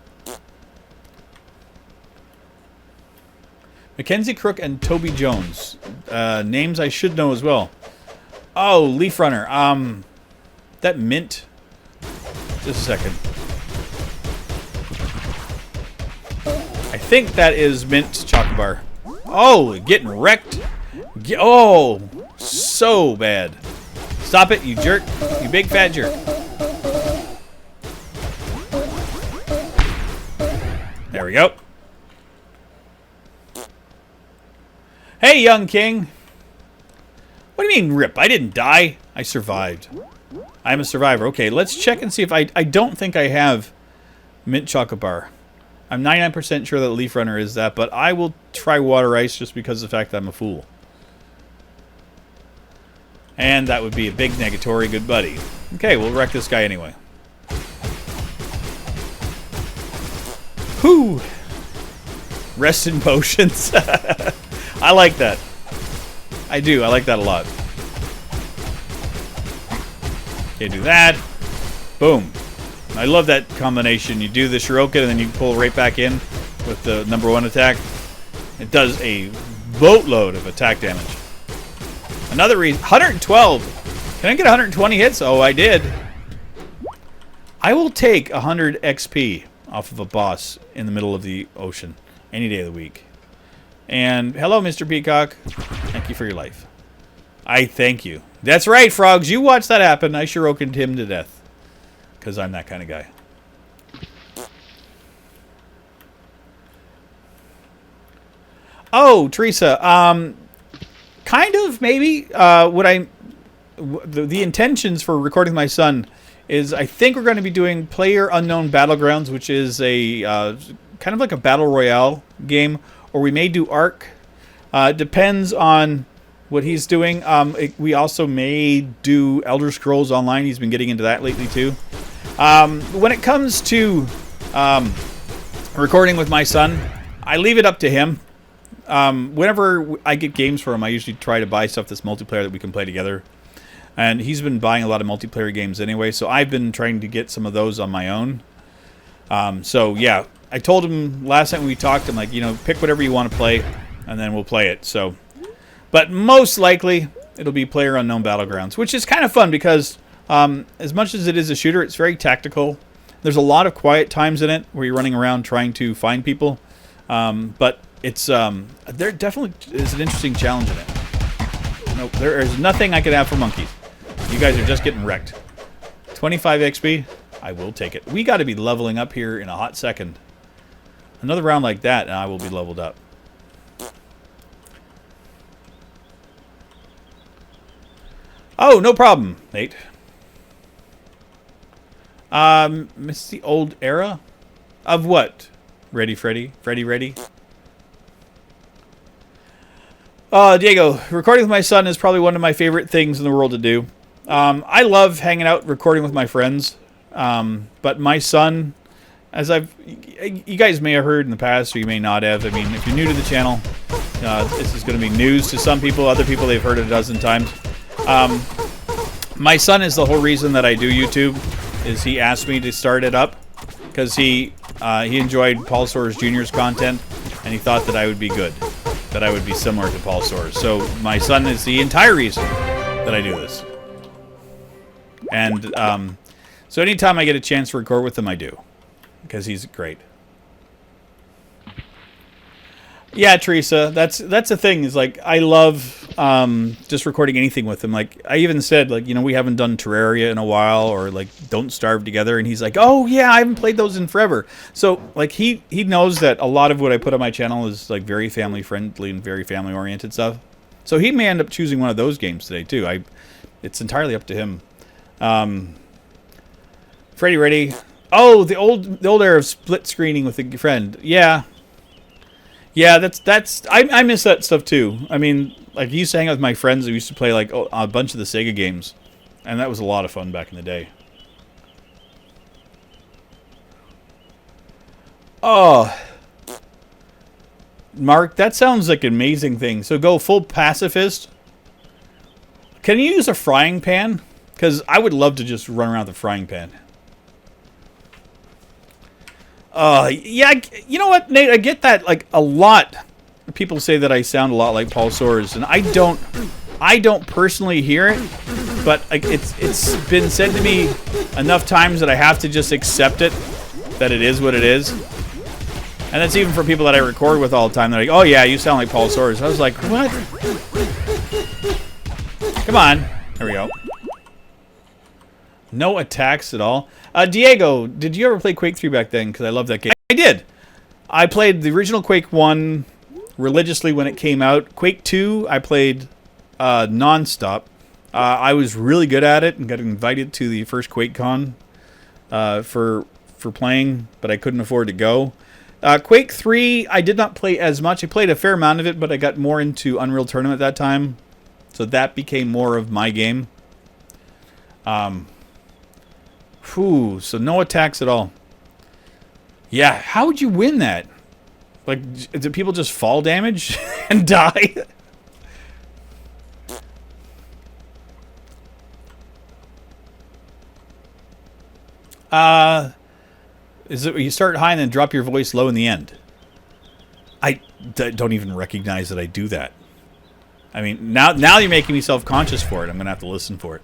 Mackenzie Crook and Toby Jones. Names I should know as well. Oh, Leaf Runner. That mint. Just a second. I think that is mint chocolate bar. Oh, getting wrecked. Oh, so bad. Stop it, you jerk. You big fat jerk. There we go. Hey, young king. What do you mean, rip? I didn't die. I survived. I'm a survivor. Okay, let's check and see if I don't think I have mint chocolate bar. I'm 99% sure that Leaf Runner is that, but I will try water ice just because of the fact that I'm a fool. And that would be a big negatory good buddy. Okay, we'll wreck this guy anyway. Whew. Rest in potions. I like that. I do. I like that a lot. Okay, do that. Boom. I love that combination. You do the Shuriken and then you pull right back in with the #1 attack. It does a boatload of attack damage. Another reason. 112. Can I get 120 hits? Oh, I did. I will take 100 XP off of a boss in the middle of the ocean any day of the week. And hello, Mr. Peacock. Thank you for your life. I thank you. That's right, frogs. You watched that happen. I Shurikened him to death. Because I'm that kind of guy. Oh, Teresa. Kind of, maybe. The intentions for recording my son is I think we're going to be doing PlayerUnknown Battlegrounds, which is a kind of like a battle royale game, or we may do Ark. Depends on what he's doing. We also may do Elder Scrolls Online. He's been getting into that lately too. When it comes to recording with my son, I leave it up to him. Whenever I get games for him, I usually try to buy stuff that's multiplayer that we can play together. And he's been buying a lot of multiplayer games anyway, so I've been trying to get some of those on my own. So yeah, I told him last time we talked, I'm like, you know, pick whatever you want to play, and then we'll play it. So, but most likely it'll be PlayerUnknown Battlegrounds, which is kind of fun because as much as it is a shooter, it's very tactical. There's a lot of quiet times in it where you're running around trying to find people, but it's there definitely is an interesting challenge in it. Nope, there is nothing I could have for monkeys. You guys are just getting wrecked. 25 XP, I will take it. We got to be leveling up here in a hot second. Another round like that, and I will be leveled up. Oh, no problem, Nate. Miss the old era? Of what? Ready, Freddy? Freddy, ready? Diego, recording with my son is probably one of my favorite things in the world to do. I love hanging out, recording with my friends. But my son, as you guys may have heard in the past, or you may not have. I mean, if you're new to the channel, this is going to be news to some people. Other people, they've heard it a dozen times. My son is the whole reason that I do YouTube. Is he asked me to start it up because he enjoyed Paul Soares Jr.'s content, and he thought that I would be good, that I would be similar to Paul Soares. So my son is the entire reason that I do this. And so anytime I get a chance to record with him, I do, because he's great. Yeah, Teresa, that's the thing. Is like I love just recording anything with him. Like I even said, like, you know, we haven't done Terraria in a while, or like Don't Starve together, and he's like, oh yeah, I haven't played those in forever. So like he knows that a lot of what I put on my channel is like very family friendly and very family oriented stuff. So he may end up choosing one of those games today too. It's entirely up to him. Freddy ready? Oh, the old era of split screening with a friend. Yeah. Yeah, that's I miss that stuff too. I mean, like I used to hang out with my friends who used to play like a bunch of the Sega games, and that was a lot of fun back in the day. Oh, Mark, that sounds like an amazing thing. So go full pacifist. Can you use a frying pan? Because I would love to just run around with a frying pan. Yeah, you know what, Nate? I get that, like, a lot. People say that I sound a lot like Paul Soares, and I don't personally hear it, but like, it's been said to me enough times that I have to just accept it, that it is what it is. And that's even for people that I record with all the time. They're like, oh yeah, you sound like Paul Soares. I was like, what? Come on. There we go. No attacks at all. Diego, did you ever play Quake 3 back then? Because I love that game. I did. I played the original Quake 1 religiously when it came out. Quake 2, I played non-stop. I was really good at it and got invited to the first QuakeCon for playing, but I couldn't afford to go. Quake 3, I did not play as much. I played a fair amount of it, but I got more into Unreal Tournament at that time. So that became more of my game. So no attacks at all. Yeah, how would you win that? Like, do people just fall damage and die? Is it you start high and then drop your voice low in the end? I don't even recognize that I do that. I mean, now you're making me self-conscious for it. I'm going to have to listen for it.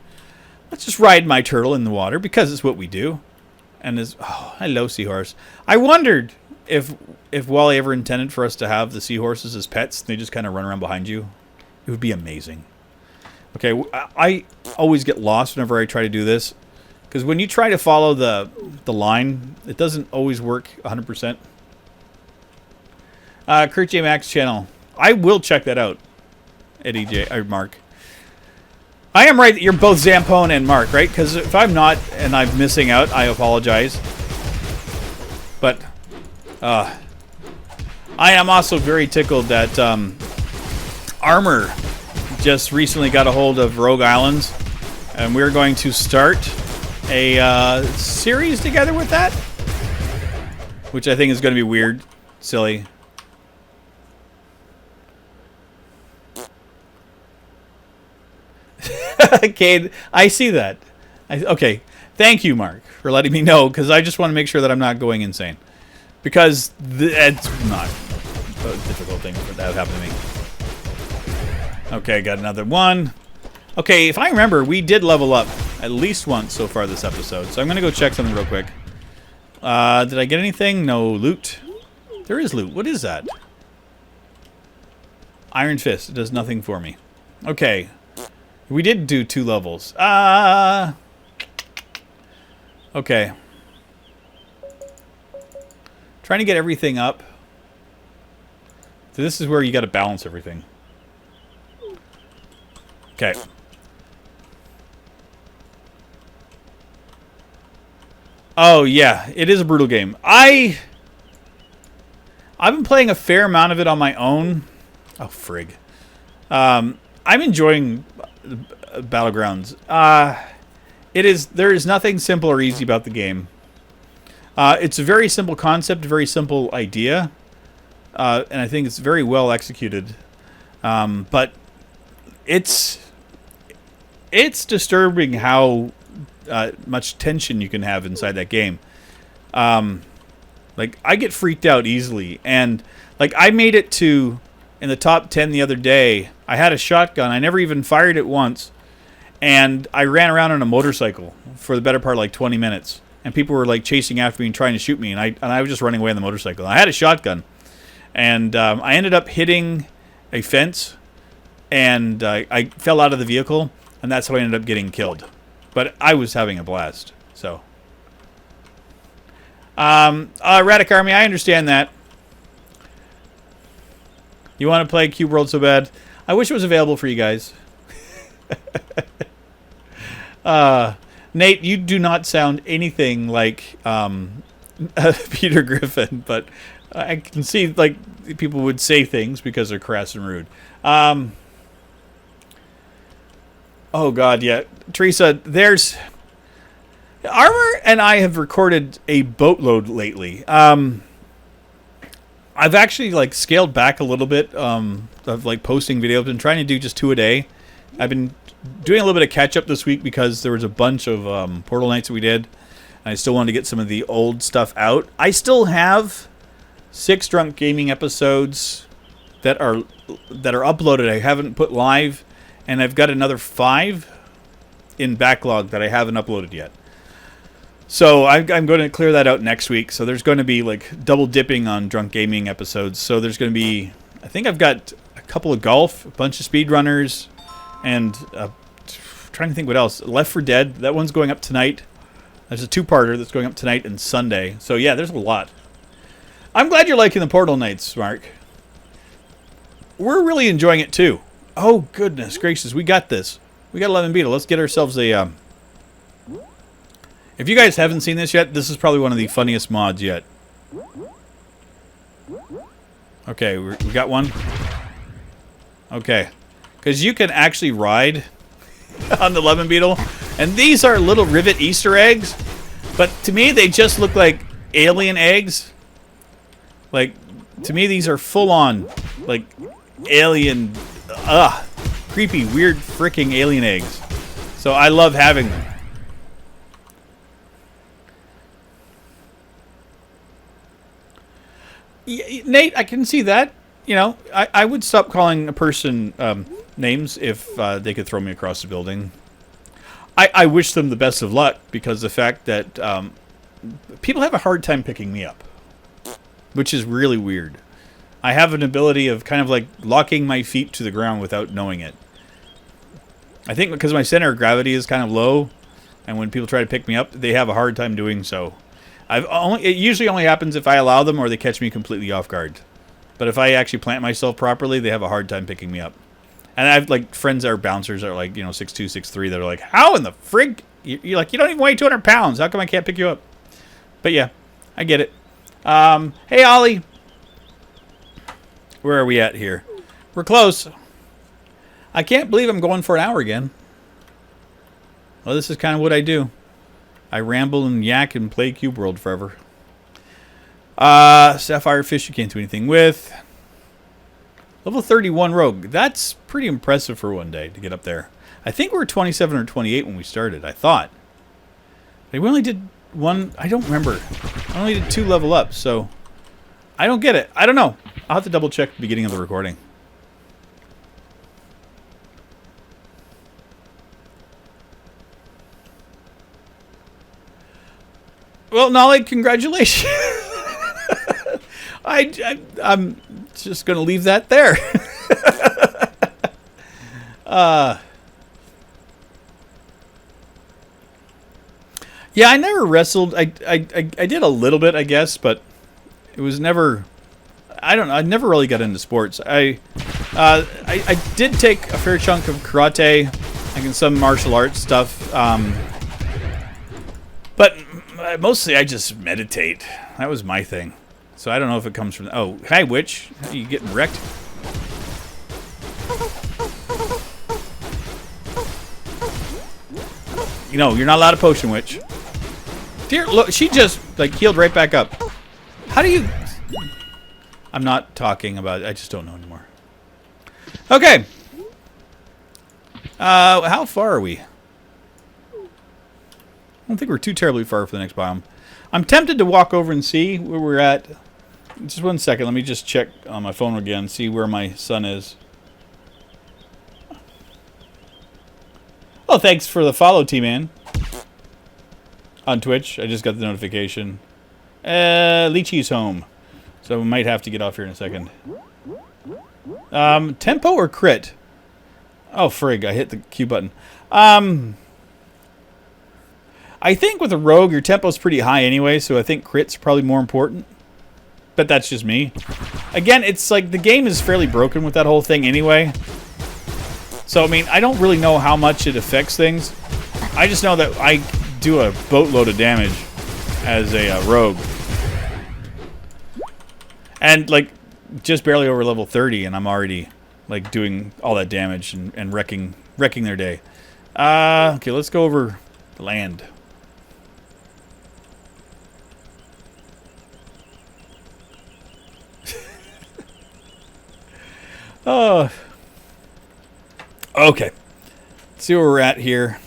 Let's just ride my turtle in the water because it's what we do. And oh, hello, seahorse. I wondered if Wally ever intended for us to have the seahorses as pets. They just kind of run around behind you. It would be amazing. Okay, I always get lost whenever I try to do this. Because when you try to follow the line, it doesn't always work 100%. Kurt J. Max channel. I will check that out. Eddie J. Or Mark. I am right that you're both Zampone and Mark, right? Because if I'm not and I'm missing out, I apologize. But I am also very tickled that Armor just recently got a hold of Rogue Islands, and we're going to start a series together with that, which I think is going to be weird, silly. Cade, I see that. Okay, thank you, Mark, for letting me know, because I just want to make sure that I'm not going insane. Because it's not a difficult thing for that to happen to me. Okay, got another one. Okay, if I remember, we did level up at least once so far this episode, so I'm going to go check something real quick. Did I get anything? No loot. There is loot. What is that? Iron Fist. It does nothing for me. Okay. We did do 2 levels. Okay. Trying to get everything up. So this is where you got to balance everything. Okay. Oh yeah, it is a brutal game. I've been playing a fair amount of it on my own. Oh frig. I'm enjoying Battlegrounds. There is nothing simple or easy about the game. It's a very simple concept, a very simple idea, and I think it's very well executed. But it's disturbing how much tension you can have inside that game. Like I get freaked out easily, and like I made it to in the top 10 the other day. I had a shotgun. I never even fired it once. And I ran around on a motorcycle for the better part of like 20 minutes. And people were like chasing after me and trying to shoot me. And I was just running away on the motorcycle. I had a shotgun. And I ended up hitting a fence. And I fell out of the vehicle. And that's how I ended up getting killed. But I was having a blast. So. Radic Army, I understand that. You want to play Cube World so bad? I wish it was available for you guys. Nate, you do not sound anything like Peter Griffin, but I can see like people would say things because they're crass and rude. Oh God, yeah, Teresa, there's Armor and I have recorded a boatload lately. I've actually like scaled back a little bit of like posting videos. I've been trying to do just 2 a day. I've been doing a little bit of catch up this week because there was a bunch of Portal Nights that we did. And I still wanted to get some of the old stuff out. I still have 6 Drunk Gaming episodes that are uploaded. I haven't put live, and I've got another 5 in backlog that I haven't uploaded yet. So I'm going to clear that out next week. So there's going to be like double dipping on Drunk Gaming episodes. So there's going to be, I think I've got a couple of golf, a bunch of speedrunners, and trying to think what else. Left 4 Dead, that one's going up tonight. There's a 2-parter that's going up tonight and Sunday. So yeah, there's a lot. I'm glad you're liking the Portal Nights, Mark. We're really enjoying it too. Oh goodness gracious, we got this. We got 11 Beetle. Let's get ourselves a... If you guys haven't seen this yet, this is probably one of the funniest mods yet. Okay, we got one. Okay. Because you can actually ride on the 11 Beetle. And these are little Rivet Easter eggs. But to me, they just look like alien eggs. Like, to me, these are full-on, like, alien, creepy, weird, freaking alien eggs. So I love having them. Yeah, Nate, I can see that. You know, I would stop calling a person names if they could throw me across the building. I wish them the best of luck because the fact that people have a hard time picking me up, which is really weird. I have an ability of kind of like locking my feet to the ground without knowing it. I think because my center of gravity is kind of low, and when people try to pick me up, they have a hard time doing so. It usually only happens if I allow them or they catch me completely off guard. But if I actually plant myself properly, they have a hard time picking me up. And I have like friends that are bouncers that are like, 6'2", 6'3", that are like, how in the frig? You're like, you don't even weigh 200 pounds. How come I can't pick you up? But yeah, I get it. Hey, Ollie. Where are we at here? We're close. I can't believe I'm going for an hour again. Well, this is kind of what I do. I ramble and yak and play Cube World forever. Sapphire fish you can't do anything with. Level 31 rogue. That's pretty impressive for one day to get up there. I think we were 27 or 28 when we started, I thought. We only did one. I don't remember. I only did 2 level ups, so I don't get it. I don't know. I'll have to double check the beginning of the recording. Well, Nolly, congratulations. I'm just going to leave that there. Yeah, I never wrestled. I did a little bit, I guess, but it was never. I don't know. I never really got into sports. I did take a fair chunk of karate, and some martial arts stuff. But mostly I just meditate. That was my thing. So I don't know if it comes from... Oh, hi, witch. Are you getting wrecked? You know, you're not allowed a potion, witch. Dear, look, she just, like, healed right back up. How do you... I'm not talking about it. I just don't know anymore. Okay. How far are we? I don't think we're too terribly far for the next biome. I'm tempted to walk over and see where we're at. Just 1 second. Let me just check on my phone again, see where my son is. Oh, thanks for the follow, T-Man. On Twitch. I just got the notification. Lychee's home. So we might have to get off here in a second. Tempo or crit? Oh, frig. I hit the Q button. I think with a rogue, your tempo's pretty high anyway, so I think crit's probably more important. But that's just me. Again, it's like the game is fairly broken with that whole thing anyway. So, I mean, I don't really know how much it affects things. I just know that I do a boatload of damage as a rogue. And, like, just barely over level 30, and I'm already, like, doing all that damage and wrecking their day. Okay, let's go over the land. Oh. Okay. Let's see where we're at here.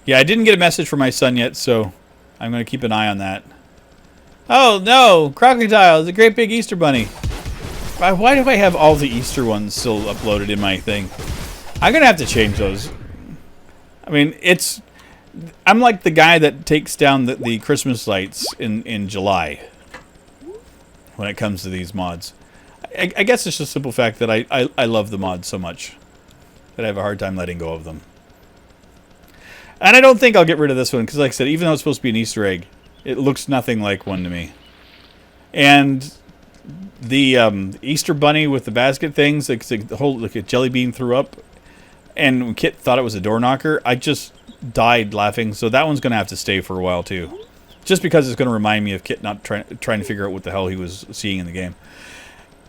Yeah, I didn't get a message from my son yet, so I'm going to keep an eye on that. Oh, no! Crocodile! It's a great big Easter bunny. Why do I have all the Easter ones still uploaded in my thing? I'm going to have to change those. I mean, it's... I'm like the guy that takes down the Christmas lights in July. When it comes to these mods. I guess it's just a simple fact that I love the mods so much that I have a hard time letting go of them. And I don't think I'll get rid of this one, because like I said, even though it's supposed to be an Easter egg, it looks nothing like one to me. And the Easter bunny with the basket things, like the whole, like a jelly bean threw up, and Kit thought it was a door knocker, I just died laughing, so that one's going to have to stay for a while too. Just because it's going to remind me of Kit not trying to figure out what the hell he was seeing in the game.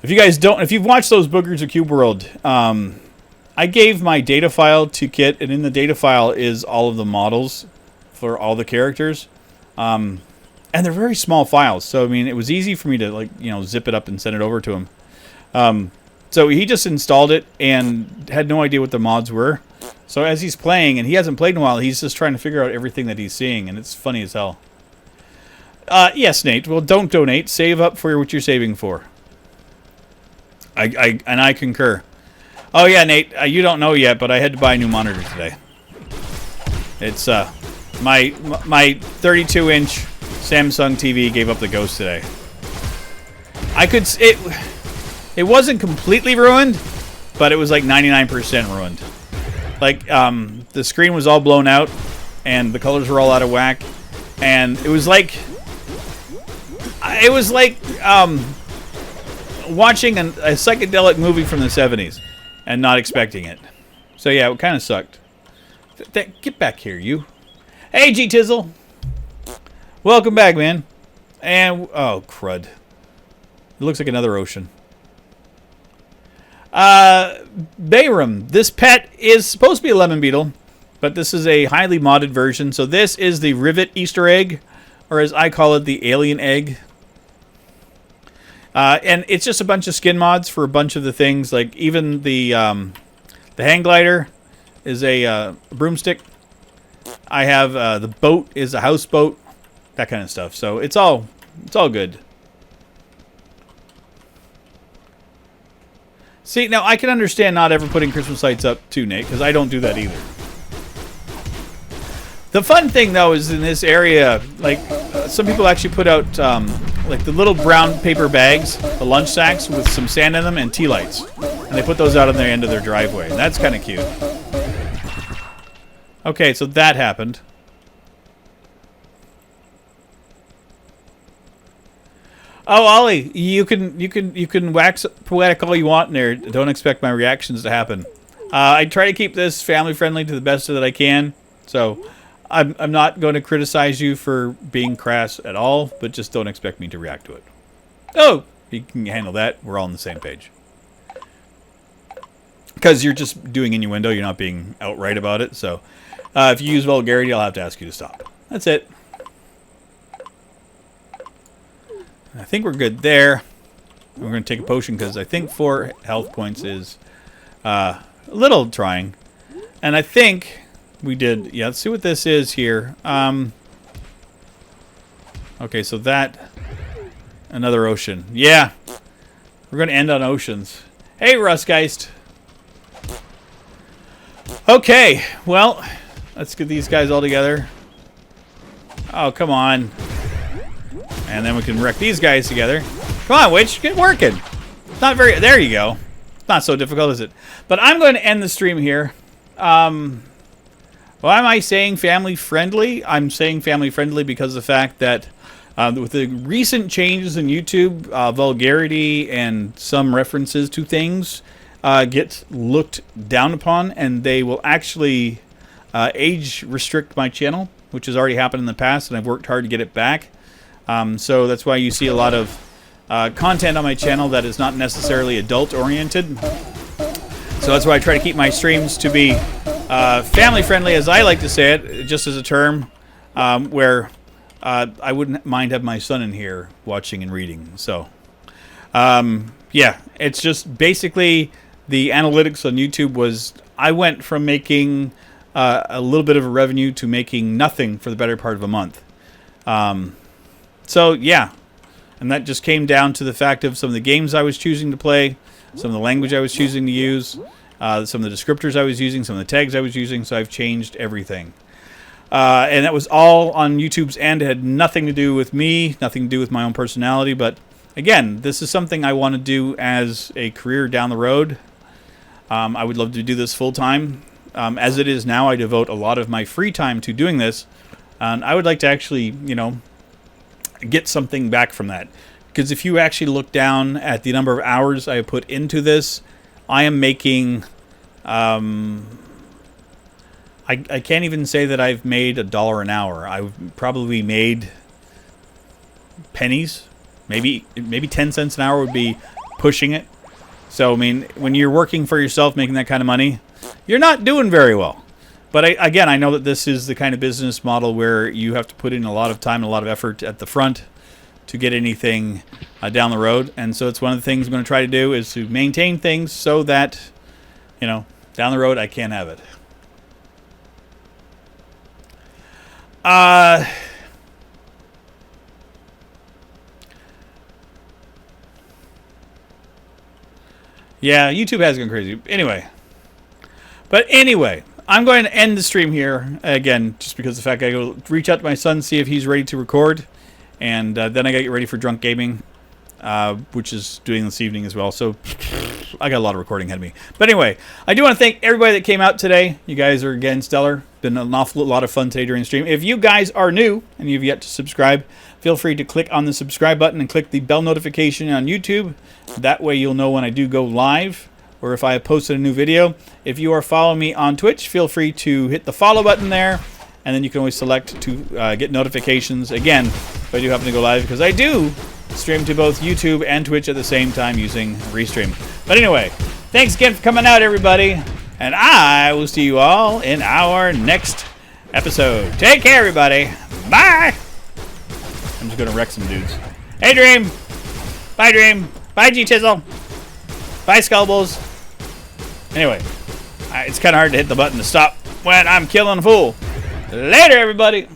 If you guys don't, if you've watched those boogers of Cube World, I gave my data file to Kit, and in the data file is all of the models for all the characters. And they're very small files, so I mean, it was easy for me to, like, you know, zip it up and send it over to him. So he just installed it and had no idea what the mods were. So as he's playing, and he hasn't played in a while, he's just trying to figure out everything that he's seeing, and it's funny as hell. Yes, Nate. Well, don't donate. Save up for what you're saving for. I concur. Oh yeah, Nate. You don't know yet, but I had to buy a new monitor today. It's my 32-inch Samsung TV gave up the ghost today. It wasn't completely ruined, but it was like 99% ruined. Like, the screen was all blown out, and the colors were all out of whack, and it was like watching a psychedelic movie from the 70s and not expecting it. So yeah, it kind of sucked. Get back here, you. Hey, G-Tizzle. Welcome back, man. And, oh, crud. It looks like another ocean. Bayram. This pet is supposed to be a lemon beetle, but this is a highly modded version. So this is the Rivet Easter egg, or as I call it, the alien egg. And it's just a bunch of skin mods for a bunch of the things, like even the hang glider is a broomstick. I have the boat is a houseboat, that kind of stuff. So it's all good. See, now I can understand not ever putting Christmas lights up too, Nate, because I don't do that either. The fun thing, though, is in this area, like, some people actually put out, like, the little brown paper bags, the lunch sacks with some sand in them and tea lights. And they put those out on the end of their driveway. And that's kind of cute. Okay, so that happened. Oh, Ollie, you can wax poetic all you want in there. Don't expect my reactions to happen. I try to keep this family friendly to the best that I can. So I'm not going to criticize you for being crass at all, but just don't expect me to react to it. Oh, you can handle that. We're all on the same page. Because you're just doing innuendo, you're not being outright about it. So if you use vulgarity, I'll have to ask you to stop. That's it. I think we're good there. We're going to take a potion because I think 4 health points is a little trying. And I think we did... Yeah, let's see what this is here. Okay, so that... Another ocean. Yeah. We're going to end on oceans. Hey, Rustgeist. Okay, well, let's get these guys all together. Oh, come on. And then we can wreck these guys together. Come on, Witch, get working. Not very... There you go. Not so difficult, is it? But I'm going to end the stream here. Why am I saying family friendly? I'm saying family friendly because of the fact that with the recent changes in YouTube, vulgarity and some references to things get looked down upon, and they will actually age restrict my channel, which has already happened in the past, and I've worked hard to get it back. So that's why you see a lot of content on my channel that is not necessarily adult-oriented. So that's why I try to keep my streams to be family-friendly, as I like to say it, just as a term, where I wouldn't mind having my son in here watching and reading. So, yeah, it's just basically the analytics on YouTube was... I went from making a little bit of a revenue to making nothing for the better part of a month. So, yeah, and that just came down to the fact of some of the games I was choosing to play, some of the language I was choosing to use, some of the descriptors I was using, some of the tags I was using, so I've changed everything. And that was all on YouTube's end. It had nothing to do with me, nothing to do with my own personality, but again, this is something I want to do as a career down the road. I would love to do this full-time. As it is now, I devote a lot of my free time to doing this, and I would like to actually, you know, get something back from that. Because if you actually look down at the number of hours I have put into this, I am making... I can't even say that I've made $1 an hour. I've probably made pennies. Maybe 10 cents an hour would be pushing it. So, I mean, when you're working for yourself, making that kind of money, you're not doing very well. But again, I know that this is the kind of business model where you have to put in a lot of time and a lot of effort at the front to get anything down the road. And so it's one of the things I'm going to try to do is to maintain things so that, you know, down the road I can have it. Yeah, YouTube has gone crazy. Anyway. But anyway, I'm going to end the stream here. Again, just because of the fact I go reach out to my son, see if he's ready to record. And then I got to get ready for Drunk Gaming, which is doing this evening as well. So I got a lot of recording ahead of me. But anyway, I do want to thank everybody that came out today. You guys are, again, stellar. Been an awful lot of fun today during the stream. If you guys are new and you've yet to subscribe, feel free to click on the subscribe button and click the bell notification on YouTube. That way you'll know when I do go live or if I have posted a new video. If you are following me on Twitch, feel free to hit the follow button there. And then you can always select to get notifications, again, if I do happen to go live, because I do stream to both YouTube and Twitch at the same time using Restream. But anyway, thanks again for coming out, everybody. And I will see you all in our next episode. Take care, everybody. Bye. I'm just going to wreck some dudes. Hey, Dream. Bye, Dream. Bye, G-Chisel. Bye, Skullbles. Anyway, it's kind of hard to hit the button to stop when I'm killing a fool. Later, everybody.